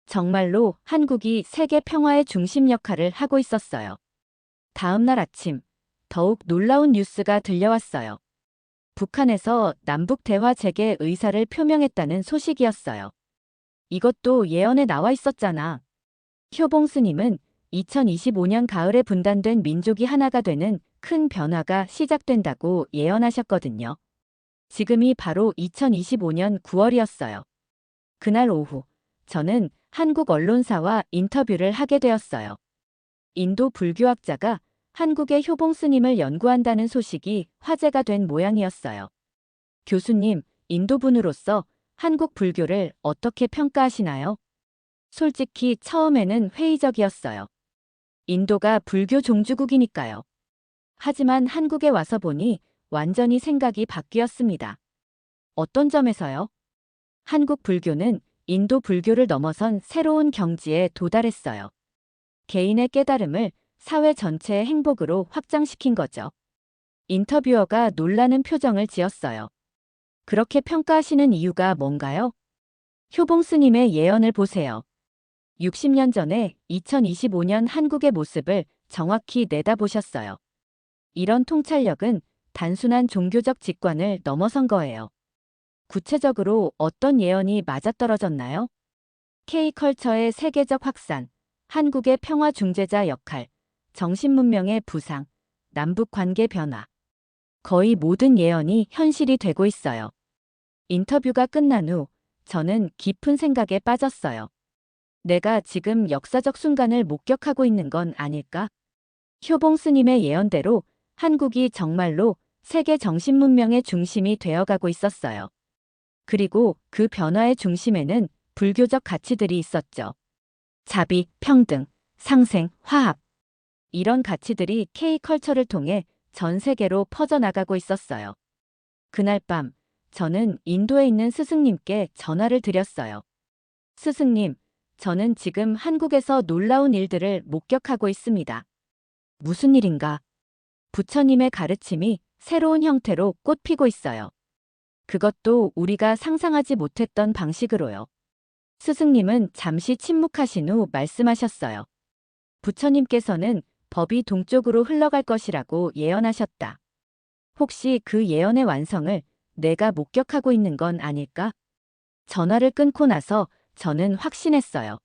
정말로 한국이 세계 평화의 중심 역할을 하고 있었어요. 다음 날 아침, 더욱 놀라운 뉴스가 들려왔어요. 북한에서 남북 대화 재개 의사를 표명했다는 소식이었어요. 이것도 예언에 나와 있었잖아. 효봉 스님은 2025년 가을에 분단된 민족이 하나가 되는 큰 변화가 시작된다고 예언하셨거든요. 지금이 바로 2025년 9월이었어요. 그날 오후, 저는 한국 언론사와 인터뷰를 하게 되었어요. 인도 불교학자가 한국의 효봉 스님을 연구한다는 소식이 화제가 된 모양이었어요. 교수님, 인도분으로서 한국 불교를 어떻게 평가하시나요? 솔직히 처음에는 회의적이었어요. 인도가 불교 종주국이니까요. 하지만 한국에 와서 보니 완전히 생각이 바뀌었습니다. 어떤 점에서요? 한국 불교는 인도 불교를 넘어선 새로운 경지에 도달했어요. 개인의 깨달음을 사회 전체의 행복으로 확장시킨 거죠. 인터뷰어가 놀라는 표정을 지었어요. 그렇게 평가하시는 이유가 뭔가요? 효봉 스님의 예언을 보세요. 60년 전에 2025년 한국의 모습을 정확히 내다보셨어요. 이런 통찰력은 단순한 종교적 직관을 넘어선 거예요. 구체적으로 어떤 예언이 맞아떨어졌나요? K컬처의 세계적 확산, 한국의 평화 중재자 역할, 정신문명의 부상, 남북 관계 변화. 거의 모든 예언이 현실이 되고 있어요. 인터뷰가 끝난 후 저는 깊은 생각에 빠졌어요. 내가 지금 역사적 순간을 목격하고 있는 건 아닐까? 효봉 스님의 예언대로 한국이 정말로 세계 정신문명의 중심이 되어가고 있었어요. 그리고 그 변화의 중심에는 불교적 가치들이 있었죠. 자비, 평등, 상생, 화합. 이런 가치들이 K컬처를 통해 전 세계로 퍼져나가고 있었어요. 그날 밤, 저는 인도에 있는 스승님께 전화를 드렸어요. 스승님, 저는 지금 한국에서 놀라운 일들을 목격하고 있습니다. 무슨 일인가? 부처님의 가르침이 새로운 형태로 꽃피고 있어요. 그것도 우리가 상상하지 못했던 방식으로요. 스승님은 잠시 침묵하신 후 말씀하셨어요. 부처님께서는 법이 동쪽으로 흘러갈 것이라고 예언하셨다. 혹시 그 예언의 완성을 내가 목격하고 있는 건 아닐까? 전화를 끊고 나서 저는 확신했어요.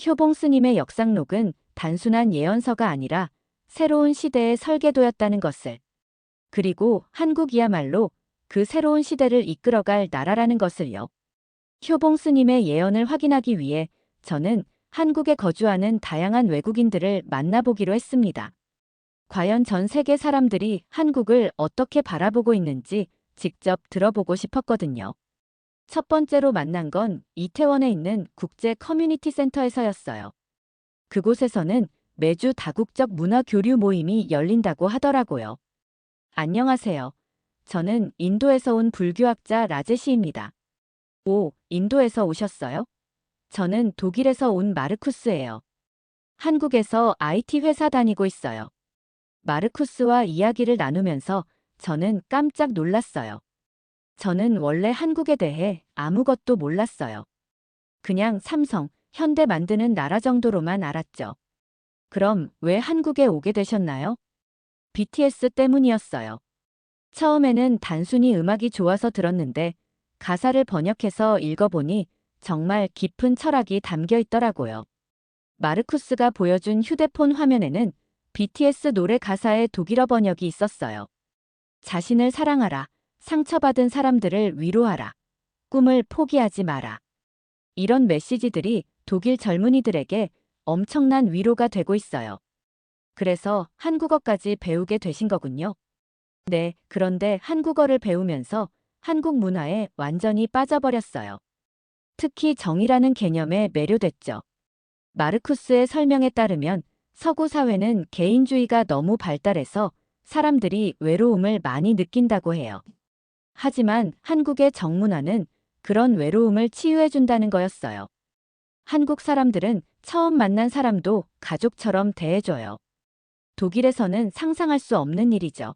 효봉 스님의 역상록은 단순한 예언서가 아니라 새로운 시대의 설계도였다는 것을. 그리고 한국이야말로 그 새로운 시대를 이끌어갈 나라라는 것을요. 효봉 스님의 예언을 확인하기 위해 저는 한국에 거주하는 다양한 외국인들을 만나보기로 했습니다. 과연 전 세계 사람들이 한국을 어떻게 바라보고 있는지 직접 들어보고 싶었거든요. 첫 번째로 만난 건 이태원에 있는 국제 커뮤니티 센터에서였어요. 그곳에서는 매주 다국적 문화 교류 모임이 열린다고 하더라고요. 안녕하세요. 저는 인도에서 온 불교학자 라제시입니다. 오, 인도에서 오셨어요? 저는 독일에서 온 마르쿠스예요. 한국에서 IT 회사 다니고 있어요. 마르쿠스와 이야기를 나누면서 저는 깜짝 놀랐어요. 저는 원래 한국에 대해 아무것도 몰랐어요. 그냥 삼성, 현대 만드는 나라 정도로만 알았죠. 그럼 왜 한국에 오게 되셨나요? BTS 때문이었어요. 처음에는 단순히 음악이 좋아서 들었는데 가사를 번역해서 읽어보니 정말 깊은 철학이 담겨 있더라고요. 마르쿠스가 보여준 휴대폰 화면에는 BTS 노래 가사의 독일어 번역이 있었어요. 자신을 사랑하라. 상처받은 사람들을 위로하라. 꿈을 포기하지 마라. 이런 메시지들이 독일 젊은이들에게 엄청난 위로가 되고 있어요. 그래서 한국어까지 배우게 되신 거군요. 네, 그런데 한국어를 배우면서 한국 문화에 완전히 빠져버렸어요. 특히 정의라는 개념에 매료됐죠. 마르쿠스의 설명에 따르면 서구 사회는 개인주의가 너무 발달해서 사람들이 외로움을 많이 느낀다고 해요. 하지만 한국의 정문화는 그런 외로움을 치유해준다는 거였어요. 한국 사람들은 처음 만난 사람도 가족처럼 대해줘요. 독일에서는 상상할 수 없는 일이죠.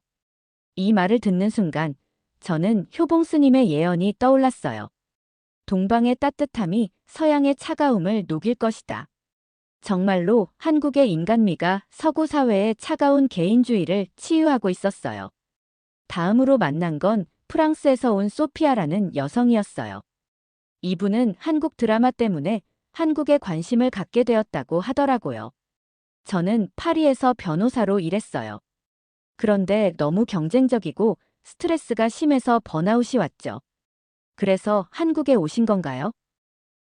이 말을 듣는 순간 저는 효봉 스님의 예언이 떠올랐어요. 동방의 따뜻함이 서양의 차가움을 녹일 것이다. 정말로 한국의 인간미가 서구 사회의 차가운 개인주의를 치유하고 있었어요. 다음으로 만난 건 프랑스에서 온 소피아라는 여성이었어요. 이분은 한국 드라마 때문에 한국에 관심을 갖게 되었다고 하더라고요. 저는 파리에서 변호사로 일했어요. 그런데 너무 경쟁적이고 스트레스가 심해서 번아웃이 왔죠. 그래서 한국에 오신 건가요?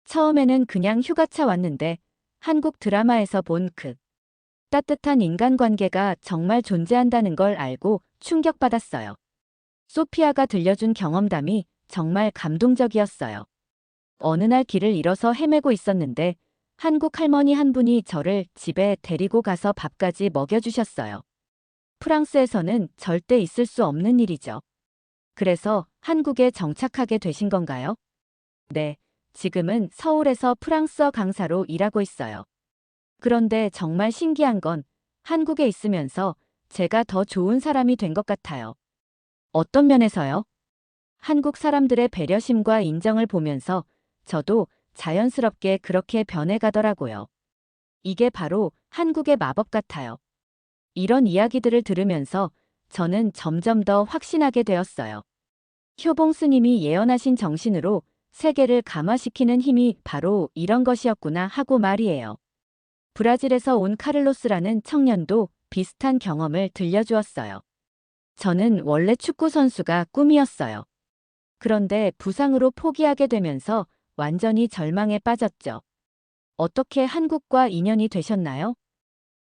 처음에는 그냥 휴가차 왔는데 한국 드라마에서 본 그 따뜻한 인간관계가 정말 존재한다는 걸 알고 충격받았어요. 소피아가 들려준 경험담이 정말 감동적이었어요. 어느 날 길을 잃어서 헤매고 있었는데 한국 할머니 한 분이 저를 집에 데리고 가서 밥까지 먹여주셨어요. 프랑스에서는 절대 있을 수 없는 일이죠. 그래서 한국에 정착하게 되신 건가요? 네, 지금은 서울에서 프랑스어 강사로 일하고 있어요. 그런데 정말 신기한 건 한국에 있으면서 제가 더 좋은 사람이 된 것 같아요. 어떤 면에서요? 한국 사람들의 배려심과 인정을 보면서 저도 자연스럽게 그렇게 변해가더라고요. 이게 바로 한국의 마법 같아요. 이런 이야기들을 들으면서 저는 점점 더 확신하게 되었어요. 효봉 스님이 예언하신 정신으로 세계를 감화시키는 힘이 바로 이런 것이었구나 하고 말이에요. 브라질에서 온 카를로스라는 청년도 비슷한 경험을 들려주었어요. 저는 원래 축구 선수가 꿈이었어요. 그런데 부상으로 포기하게 되면서 완전히 절망에 빠졌죠. 어떻게 한국과 인연이 되셨나요?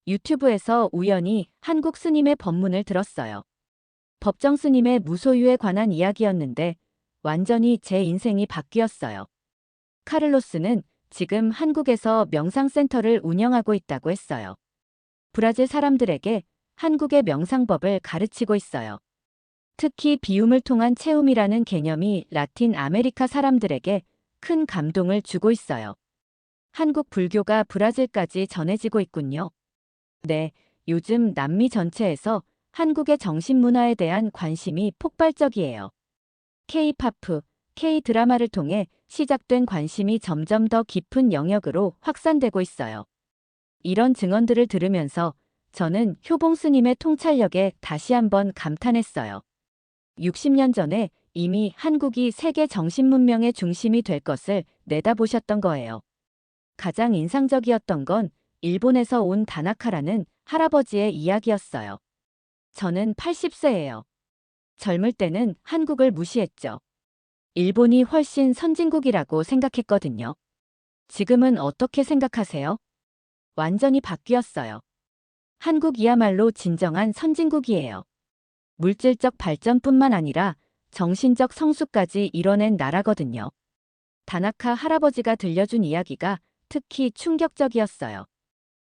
유튜브에서 우연히 한국 스님의 법문을 들었어요. 법정 스님의 무소유에 관한 이야기였는데 완전히 제 인생이 바뀌었어요. 카를로스는 지금 한국에서 명상센터를 운영하고 있다고 했어요. 브라질 사람들에게 한국의 명상법을 가르치고 있어요. 특히 비움을 통한 체험이라는 개념이 라틴 아메리카 사람들에게 큰 감동을 주고 있어요. 한국 불교가 브라질까지 전해지고 있군요. 네, 요즘 남미 전체에서 한국의 정신문화에 대한 관심이 폭발적이에요. K-팝, K-드라마를 통해 시작된 관심이 점점 더 깊은 영역으로 확산되고 있어요. 이런 증언들을 들으면서 저는 효봉 스님의 통찰력에 다시 한번 감탄했어요. 60년 전에 이미 한국이 세계 정신문명의 중심이 될 것을 내다보셨던 거예요. 가장 인상적이었던 건 일본에서 온 다나카라는 할아버지의 이야기였어요. 저는 80세예요. 젊을 때는 한국을 무시했죠. 일본이 훨씬 선진국이라고 생각했거든요. 지금은 어떻게 생각하세요? 완전히 바뀌었어요. 한국이야말로 진정한 선진국이에요. 물질적 발전뿐만 아니라 정신적 성숙까지 이뤄낸 나라거든요. 다나카 할아버지가 들려준 이야기가 특히 충격적이었어요.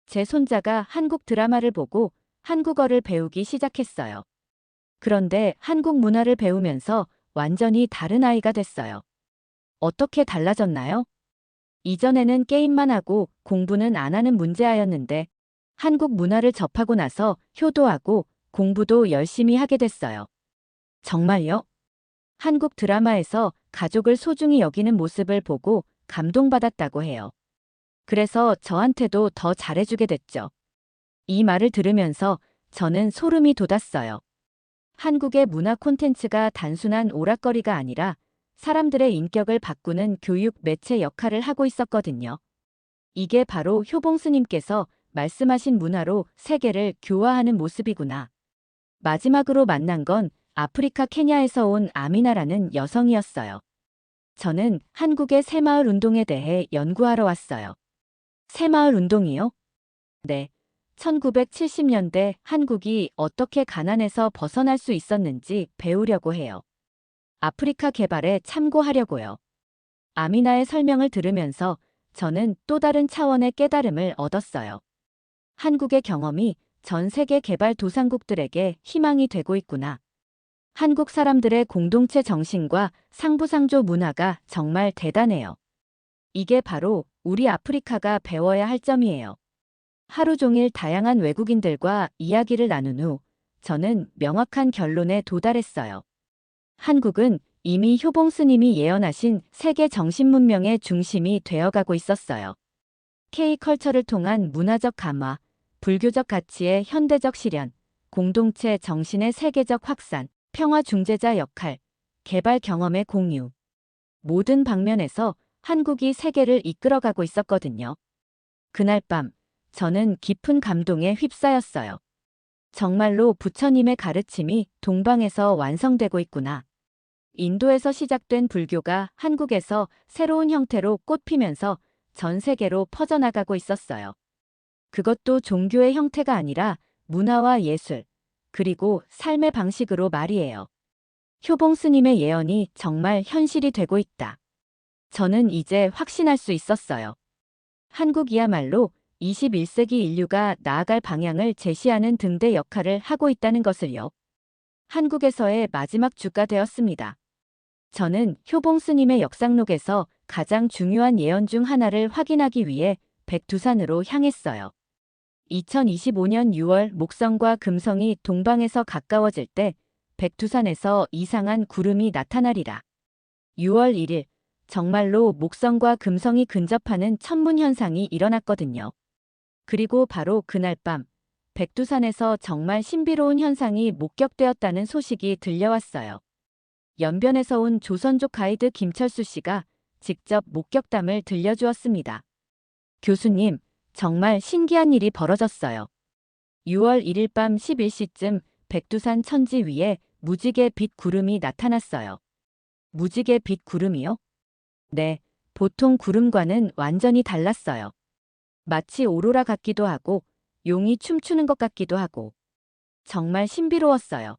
제 손자가 한국 드라마를 보고 한국어를 배우기 시작했어요. 그런데 한국 문화를 배우면서 완전히 다른 아이가 됐어요. 어떻게 달라졌나요? 이전에는 게임만 하고 공부는 안 하는 문제아였는데 한국 문화를 접하고 나서 효도하고 공부도 열심히 하게 됐어요. 정말요? 한국 드라마에서 가족을 소중히 여기는 모습을 보고 감동받았다고 해요. 그래서 저한테도 더 잘해주게 됐죠. 이 말을 들으면서 저는 소름이 돋았어요. 한국의 문화 콘텐츠가 단순한 오락거리가 아니라 사람들의 인격을 바꾸는 교육 매체 역할을 하고 있었거든요. 이게 바로 효봉 스님께서 말씀하신 문화로 세계를 교화하는 모습이구나. 마지막으로 만난 건 아프리카 케냐에서 온 아미나라는 여성이었어요. 저는 한국의 새마을 운동에 대해 연구하러 왔어요. 새마을 운동이요? 네. 1970년대 한국이 어떻게 가난에서 벗어날 수 있었는지 배우려고 해요. 아프리카 개발에 참고하려고요. 아미나의 설명을 들으면서 저는 또 다른 차원의 깨달음을 얻었어요. 한국의 경험이 전 세계 개발도상국들에게 희망이 되고 있구나. 한국 사람들의 공동체 정신과 상부상조 문화가 정말 대단해요. 이게 바로 우리 아프리카가 배워야 할 점이에요. 하루 종일 다양한 외국인들과 이야기를 나눈 후 저는 명확한 결론에 도달했어요. 한국은 이미 효봉 스님이 예언하신 세계 정신문명의 중심이 되어가고 있었어요. K컬처를 통한 문화적 감화, 불교적 가치의 현대적 실현, 공동체 정신의 세계적 확산, 평화 중재자 역할, 개발 경험의 공유. 모든 방면에서 한국이 세계를 이끌어가고 있었거든요. 그날 밤, 저는 깊은 감동에 휩싸였어요. 정말로 부처님의 가르침이 동방에서 완성되고 있구나. 인도에서 시작된 불교가 한국에서 새로운 형태로 꽃피면서 전 세계로 퍼져나가고 있었어요. 그것도 종교의 형태가 아니라 문화와 예술, 그리고 삶의 방식으로 말이에요. 효봉 스님의 예언이 정말 현실이 되고 있다. 저는 이제 확신할 수 있었어요. 한국이야말로 21세기 인류가 나아갈 방향을 제시하는 등대 역할을 하고 있다는 것을요. 한국에서의 마지막 주가 되었습니다. 저는 효봉 스님의 역상록에서 가장 중요한 예언 중 하나를 확인하기 위해 백두산으로 향했어요. 2025년 6월 목성과 금성이 동방에서 가까워질 때 백두산에서 이상한 구름이 나타나리라. 6월 1일 정말로 목성과 금성이 근접하는 천문 현상이 일어났거든요. 그리고 바로 그날 밤 백두산에서 정말 신비로운 현상이 목격되었다는 소식이 들려왔어요. 연변에서 온 조선족 가이드 김철수 씨가 직접 목격담을 들려주었습니다. 교수님, 정말 신기한 일이 벌어졌어요. 6월 1일 밤 11시쯤 백두산 천지 위에 무지개 빛 구름이 나타났어요. 무지개 빛 구름이요? 네, 보통 구름과는 완전히 달랐어요. 마치 오로라 같기도 하고 용이 춤추는 것 같기도 하고 정말 신비로웠어요.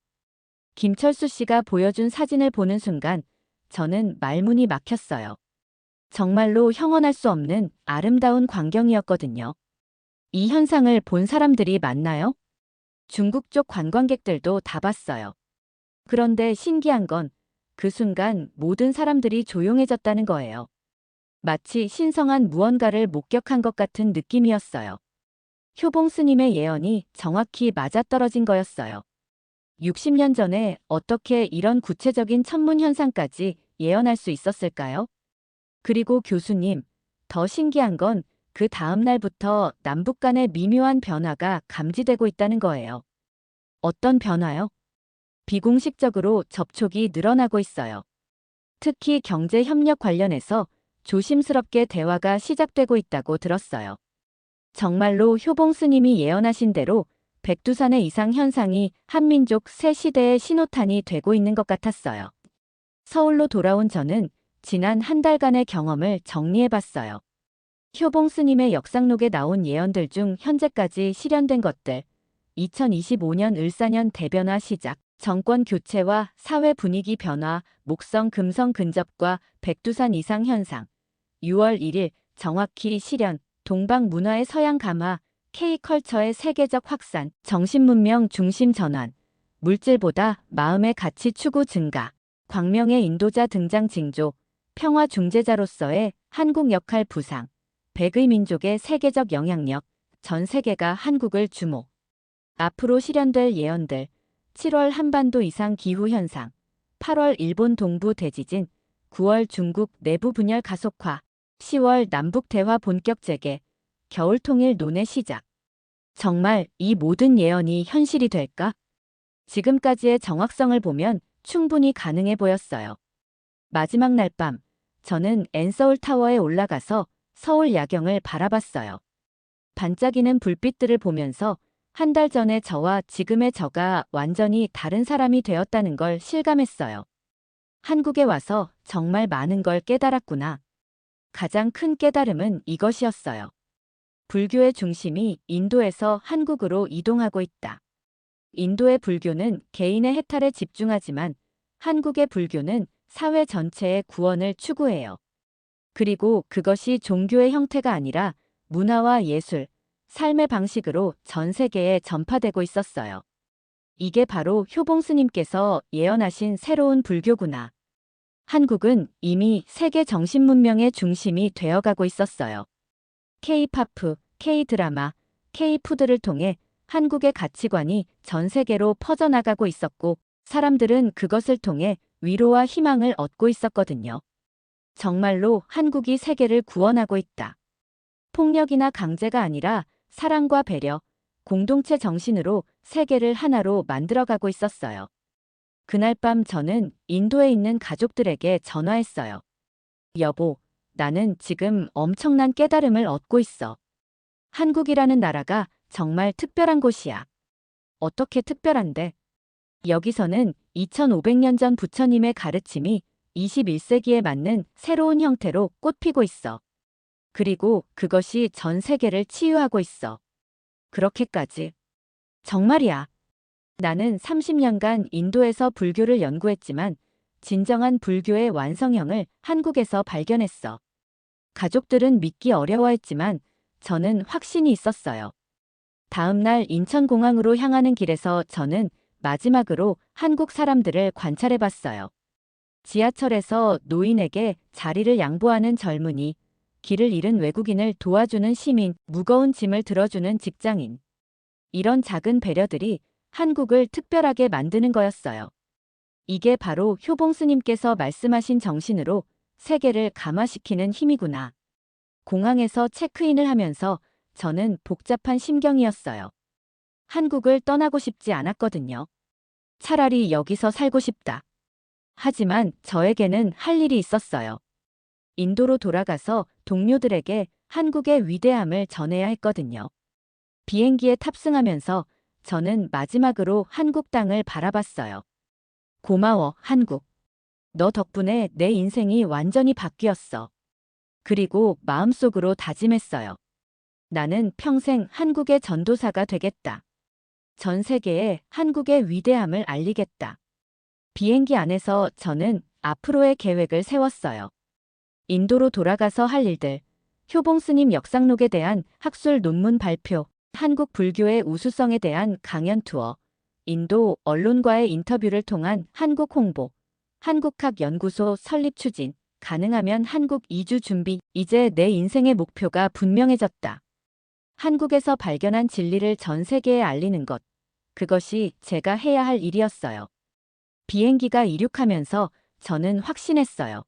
김철수 씨가 보여준 사진을 보는 순간 저는 말문이 막혔어요. 정말로 형언할 수 없는 아름다운 광경이었거든요. 이 현상을 본 사람들이 많나요? 중국 쪽 관광객들도 다 봤어요. 그런데 신기한 건 그 순간 모든 사람들이 조용해졌다는 거예요. 마치 신성한 무언가를 목격한 것 같은 느낌이었어요. 효봉 스님의 예언이 정확히 맞아떨어진 거였어요. 60년 전에 어떻게 이런 구체적인 천문 현상까지 예언할 수 있었을까요? 그리고 교수님, 더 신기한 건 그 다음 날부터 남북 간의 미묘한 변화가 감지되고 있다는 거예요. 어떤 변화요? 비공식적으로 접촉이 늘어나고 있어요. 특히 경제 협력 관련해서 조심스럽게 대화가 시작되고 있다고 들었어요. 정말로 효봉 스님이 예언하신 대로 백두산의 이상 현상이 한민족 새 시대의 신호탄이 되고 있는 것 같았어요. 서울로 돌아온 저는 지난 한 달간의 경험을 정리해봤어요. 효봉 스님의 역상록에 나온 예언들 중 현재까지 실현된 것들, 2025년 을사년 대변화 시작, 정권 교체와 사회 분위기 변화, 목성 금성 근접과 백두산 이상 현상, 6월 1일 정확히 실현, 동방 문화의 서양 감화, K컬처의 세계적 확산, 정신문명 중심 전환, 물질보다 마음의 가치 추구 증가, 광명의 인도자 등장 징조, 평화 중재자로서의 한국 역할 부상, 백의 민족의 세계적 영향력, 전 세계가 한국을 주목. 앞으로 실현될 예언들, 7월 한반도 이상 기후현상, 8월 일본 동부 대지진, 9월 중국 내부 분열 가속화, 10월 남북 대화 본격 재개, 겨울 통일 논의 시작. 정말 이 모든 예언이 현실이 될까? 지금까지의 정확성을 보면 충분히 가능해 보였어요. 마지막 날 밤, 저는 엔서울 타워에 올라가서 서울 야경을 바라봤어요. 반짝이는 불빛들을 보면서 한 달 전의 저와 지금의 저가 완전히 다른 사람이 되었다는 걸 실감했어요. 한국에 와서 정말 많은 걸 깨달았구나. 가장 큰 깨달음은 이것이었어요. 불교의 중심이 인도에서 한국으로 이동하고 있다. 인도의 불교는 개인의 해탈에 집중하지만 한국의 불교는 사회 전체의 구원을 추구해요. 그리고 그것이 종교의 형태가 아니라 문화와 예술, 삶의 방식으로 전 세계에 전파되고 있었어요. 이게 바로 효봉 스님께서 예언하신 새로운 불교구나. 한국은 이미 세계 정신문명의 중심이 되어가고 있었어요. K-팝, K-드라마, K-푸드를 통해 한국의 가치관이 전 세계로 퍼져나가고 있었고 사람들은 그것을 통해 위로와 희망을 얻고 있었거든요. 정말로 한국이 세계를 구원하고 있다. 폭력이나 강제가 아니라 사랑과 배려, 공동체 정신으로 세계를 하나로 만들어가고 있었어요. 그날 밤 저는 인도에 있는 가족들에게 전화했어요. 여보, 나는 지금 엄청난 깨달음을 얻고 있어. 한국이라는 나라가 정말 특별한 곳이야. 어떻게 특별한데? 여기서는 2500년 전 부처님의 가르침이 21세기에 맞는 새로운 형태로 꽃피고 있어. 그리고 그것이 전 세계를 치유하고 있어. 그렇게까지. 정말이야. 나는 30년간 인도에서 불교를 연구했지만 진정한 불교의 완성형을 한국에서 발견했어. 가족들은 믿기 어려워했지만 저는 확신이 있었어요. 다음 날 인천공항으로 향하는 길에서 저는 마지막으로 한국 사람들을 관찰해 봤어요. 지하철에서 노인에게 자리를 양보하는 젊은이, 길을 잃은 외국인을 도와주는 시민, 무거운 짐을 들어주는 직장인. 이런 작은 배려들이 한국을 특별하게 만드는 거였어요. 이게 바로 효봉 스님께서 말씀하신 정신으로 세계를 감화시키는 힘이구나. 공항에서 체크인을 하면서 저는 복잡한 심경이었어요. 한국을 떠나고 싶지 않았거든요. 차라리 여기서 살고 싶다. 하지만 저에게는 할 일이 있었어요. 인도로 돌아가서 동료들에게 한국의 위대함을 전해야 했거든요. 비행기에 탑승하면서 저는 마지막으로 한국 땅을 바라봤어요. 고마워, 한국. 너 덕분에 내 인생이 완전히 바뀌었어. 그리고 마음속으로 다짐했어요. 나는 평생 한국의 전도사가 되겠다. 전 세계에 한국의 위대함을 알리겠다. 비행기 안에서 저는 앞으로의 계획을 세웠어요. 인도로 돌아가서 할 일들, 효봉 스님 역상록에 대한 학술 논문 발표, 한국 불교의 우수성에 대한 강연 투어, 인도 언론과의 인터뷰를 통한 한국 홍보, 한국학 연구소 설립 추진, 가능하면 한국 이주 준비. 이제 내 인생의 목표가 분명해졌다. 한국에서 발견한 진리를 전 세계에 알리는 것. 그것이 제가 해야 할 일이었어요. 비행기가 이륙하면서 저는 확신했어요.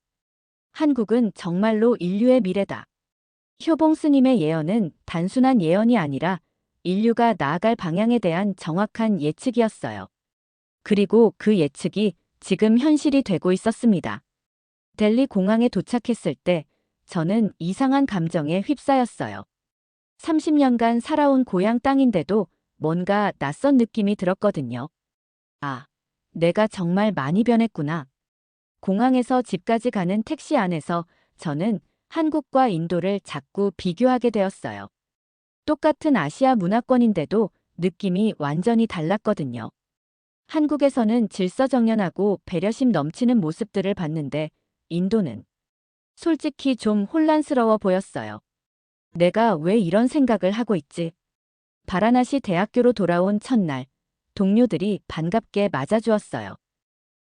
한국은 정말로 인류의 미래다. 효봉 스님의 예언은 단순한 예언이 아니라 인류가 나아갈 방향에 대한 정확한 예측이었어요. 그리고 그 예측이 지금 현실이 되고 있었습니다. 델리 공항에 도착했을 때 저는 이상한 감정에 휩싸였어요. 30년간 살아온 고향 땅인데도 뭔가 낯선 느낌이 들었거든요. 아, 내가 정말 많이 변했구나. 공항에서 집까지 가는 택시 안에서 저는 한국과 인도를 자꾸 비교하게 되었어요. 똑같은 아시아 문화권인데도 느낌이 완전히 달랐거든요. 한국에서는 질서정연하고 배려심 넘치는 모습들을 봤는데 인도는 솔직히 좀 혼란스러워 보였어요. 내가 왜 이런 생각을 하고 있지? 바라나시 대학교로 돌아온 첫날, 동료들이 반갑게 맞아주었어요.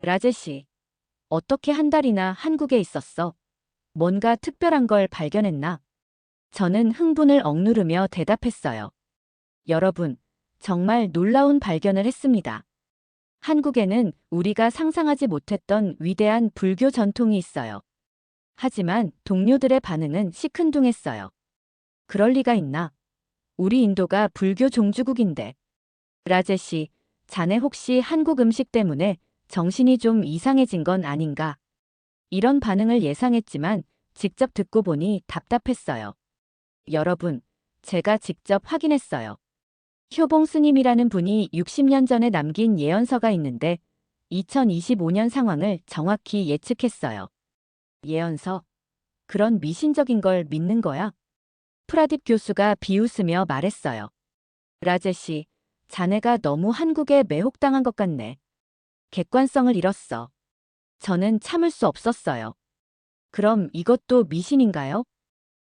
라제시, 어떻게 한 달이나 한국에 있었어? 뭔가 특별한 걸 발견했나? 저는 흥분을 억누르며 대답했어요. 여러분, 정말 놀라운 발견을 했습니다. 한국에는 우리가 상상하지 못했던 위대한 불교 전통이 있어요. 하지만 동료들의 반응은 시큰둥했어요. 그럴 리가 있나? 우리 인도가 불교 종주국인데. 라제시, 자네 혹시 한국 음식 때문에 정신이 좀 이상해진 건 아닌가? 이런 반응을 예상했지만 직접 듣고 보니 답답했어요. 여러분, 제가 직접 확인했어요. 효봉 스님이라는 분이 60년 전에 남긴 예언서가 있는데 2025년 상황을 정확히 예측했어요. 예언서? 그런 미신적인 걸 믿는 거야? 프라딥 교수가 비웃으며 말했어요. 라제시, 자네가 너무 한국에 매혹당한 것 같네. 객관성을 잃었어. 저는 참을 수 없었어요. 그럼 이것도 미신인가요?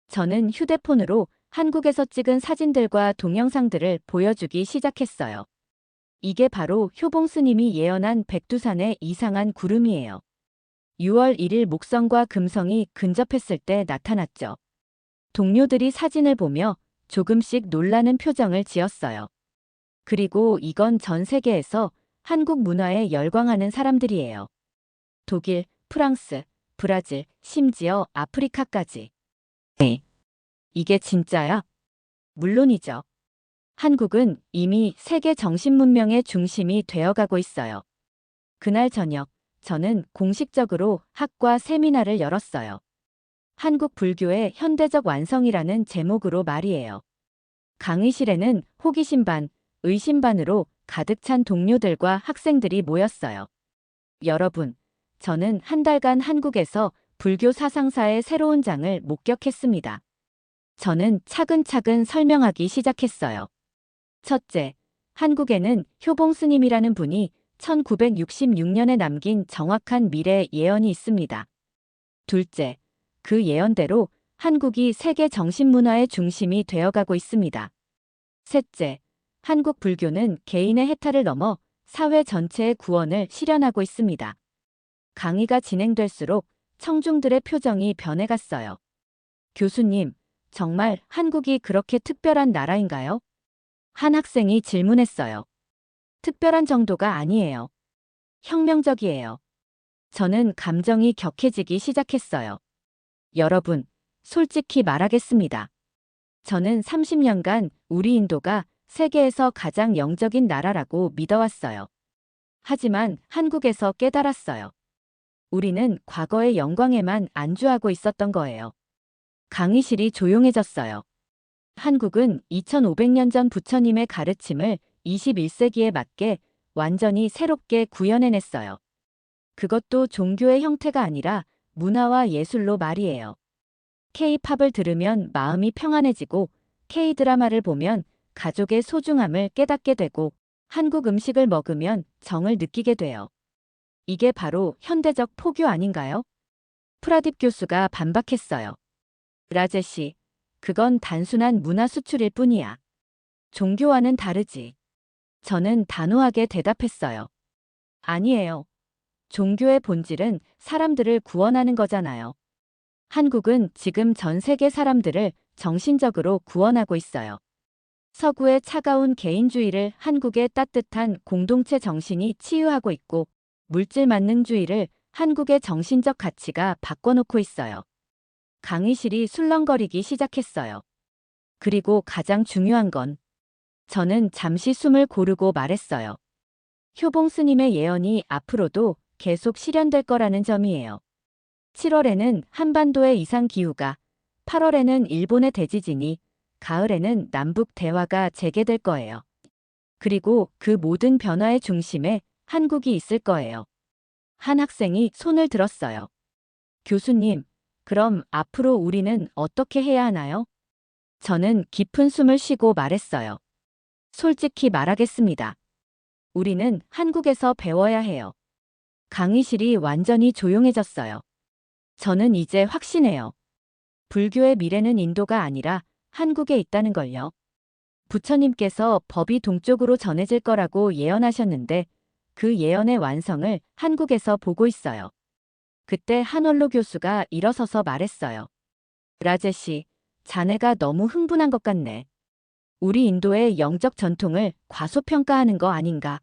저는 휴대폰으로 한국에서 찍은 사진들과 동영상들을 보여주기 시작했어요. 이게 바로 효봉 스님이 예언한 백두산의 이상한 구름이에요. 6월 1일 목성과 금성이 근접했을 때 나타났죠. 동료들이 사진을 보며 조금씩 놀라는 표정을 지었어요. 그리고 이건 전 세계에서 한국 문화에 열광하는 사람들이에요. 독일, 프랑스, 브라질, 심지어 아프리카까지. 네. 이게 진짜야? 물론이죠. 한국은 이미 세계 정신문명의 중심이 되어가고 있어요. 그날 저녁, 저는 공식적으로 학과 세미나를 열었어요. 한국 불교의 현대적 완성이라는 제목으로 말이에요. 강의실에는 호기심 반, 의심 반으로 가득 찬 동료들과 학생들이 모였어요. 여러분, 저는 한 달간 한국에서 불교 사상사의 새로운 장을 목격했습니다. 저는 차근차근 설명하기 시작했어요. 첫째, 한국에는 효봉 스님이라는 분이 1966년에 남긴 정확한 미래 예언이 있습니다. 둘째, 그 예언대로 한국이 세계 정신문화의 중심이 되어가고 있습니다. 셋째, 한국 불교는 개인의 해탈을 넘어 사회 전체의 구원을 실현하고 있습니다. 강의가 진행될수록 청중들의 표정이 변해갔어요. 교수님, 정말 한국이 그렇게 특별한 나라인가요? 한 학생이 질문했어요. 특별한 정도가 아니에요. 혁명적이에요. 저는 감정이 격해지기 시작했어요. 여러분, 솔직히 말하겠습니다. 저는 30년간 우리 인도가 세계에서 가장 영적인 나라라고 믿어왔어요. 하지만 한국에서 깨달았어요. 우리는 과거의 영광에만 안주하고 있었던 거예요. 강의실이 조용해졌어요. 한국은 2500년 전 부처님의 가르침을 21세기에 맞게 완전히 새롭게 구현해냈어요. 그것도 종교의 형태가 아니라 문화와 예술로 말이에요. K-팝을 들으면 마음이 평안해지고 K-드라마를 보면 가족의 소중함을 깨닫게 되고 한국 음식을 먹으면 정을 느끼게 돼요. 이게 바로 현대적 포교 아닌가요? 프라딥 교수가 반박했어요. 라제시, 그건 단순한 문화 수출일 뿐이야. 종교와는 다르지. 저는 단호하게 대답했어요. 아니에요. 종교의 본질은 사람들을 구원하는 거잖아요. 한국은 지금 전 세계 사람들을 정신적으로 구원하고 있어요. 서구의 차가운 개인주의를 한국의 따뜻한 공동체 정신이 치유하고 있고 물질 만능주의를 한국의 정신적 가치가 바꿔놓고 있어요. 강의실이 술렁거리기 시작했어요. 그리고 가장 중요한 건 저는 잠시 숨을 고르고 말했어요. 효봉 스님의 예언이 앞으로도 계속 실현될 거라는 점이에요. 7월에는 한반도의 이상기후가, 8월에는 일본의 대지진이, 가을에는 남북 대화가 재개될 거예요. 그리고 그 모든 변화의 중심에 한국이 있을 거예요. 한 학생이 손을 들었어요. 교수님, 그럼 앞으로 우리는 어떻게 해야 하나요? 저는 깊은 숨을 쉬고 말했어요. 솔직히 말하겠습니다. 우리는 한국에서 배워야 해요. 강의실이 완전히 조용해졌어요. 저는 이제 확신해요. 불교의 미래는 인도가 아니라 한국에 있다는 걸요. 부처님께서 법이 동쪽으로 전해질 거라고 예언하셨는데 그 예언의 완성을 한국에서 보고 있어요. 그때 한원로 교수가 일어서서 말했어요. 라제시, 자네가 너무 흥분한 것 같네. 우리 인도의 영적 전통을 과소평가하는 거 아닌가?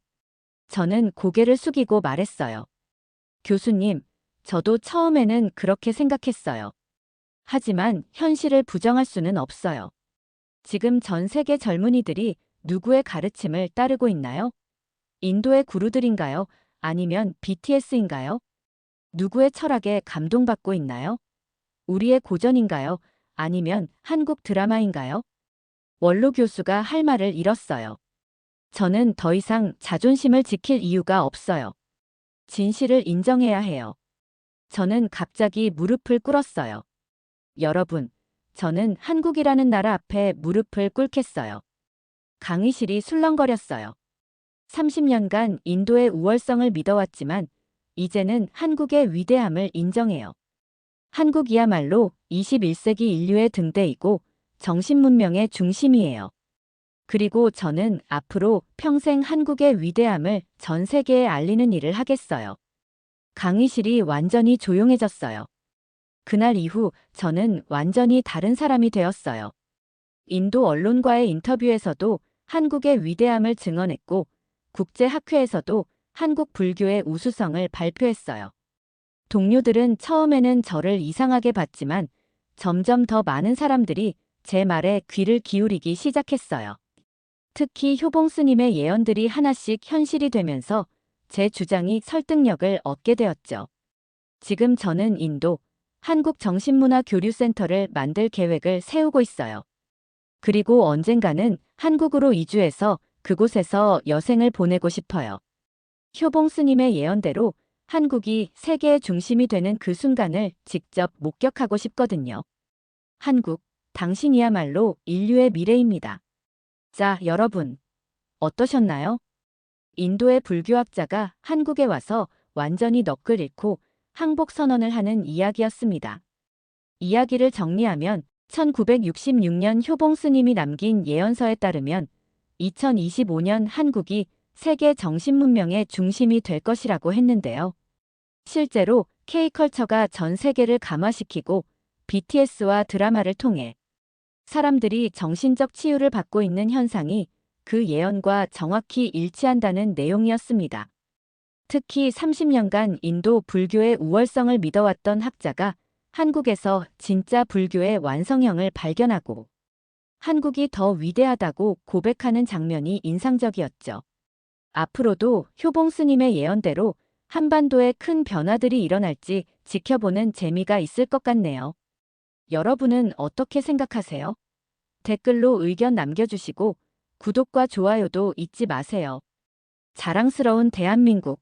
저는 고개를 숙이고 말했어요. 교수님, 저도 처음에는 그렇게 생각했어요. 하지만 현실을 부정할 수는 없어요. 지금 전 세계 젊은이들이 누구의 가르침을 따르고 있나요? 인도의 구루들인가요? 아니면 BTS인가요? 누구의 철학에 감동받고 있나요? 우리의 고전인가요? 아니면 한국 드라마인가요? 원로 교수가 할 말을 잃었어요. 저는 더 이상 자존심을 지킬 이유가 없어요. 진실을 인정해야 해요. 저는 갑자기 무릎을 꿇었어요. 여러분, 저는 한국이라는 나라 앞에 무릎을 꿇겠어요. 강의실이 술렁거렸어요. 30년간 인도의 우월성을 믿어왔지만 이제는 한국의 위대함을 인정해요. 한국이야말로 21세기 인류의 등대이고 정신문명의 중심이에요. 그리고 저는 앞으로 평생 한국의 위대함을 전 세계에 알리는 일을 하겠어요. 강의실이 완전히 조용해졌어요. 그날 이후 저는 완전히 다른 사람이 되었어요. 인도 언론과의 인터뷰에서도 한국의 위대함을 증언했고 국제학회에서도 한국 불교의 우수성을 발표했어요. 동료들은 처음에는 저를 이상하게 봤지만 점점 더 많은 사람들이 제 말에 귀를 기울이기 시작했어요. 특히 효봉 스님의 예언들이 하나씩 현실이 되면서 제 주장이 설득력을 얻게 되었죠. 지금 저는 인도, 한국 정신문화교류센터를 만들 계획을 세우고 있어요. 그리고 언젠가는 한국으로 이주해서 그곳에서 여생을 보내고 싶어요. 효봉 스님의 예언대로 한국이 세계의 중심이 되는 그 순간을 직접 목격하고 싶거든요. 한국, 당신이야말로 인류의 미래입니다. 자, 여러분, 어떠셨나요? 인도의 불교학자가 한국에 와서 완전히 넋을 잃고 항복 선언을 하는 이야기였습니다. 이야기를 정리하면 1966년 효봉 스님이 남긴 예언서에 따르면 2025년 한국이 세계 정신문명의 중심이 될 것이라고 했는데요. 실제로 K컬처가 전 세계를 감화시키고 BTS와 드라마를 통해 사람들이 정신적 치유를 받고 있는 현상이 그 예언과 정확히 일치한다는 내용이었습니다. 특히 30년간 인도 불교의 우월성을 믿어왔던 학자가 한국에서 진짜 불교의 완성형을 발견하고 한국이 더 위대하다고 고백하는 장면이 인상적이었죠. 앞으로도 효봉 스님의 예언대로 한반도에 큰 변화들이 일어날지 지켜보는 재미가 있을 것 같네요. 여러분은 어떻게 생각하세요? 댓글로 의견 남겨주시고 구독과 좋아요도 잊지 마세요. 자랑스러운 대한민국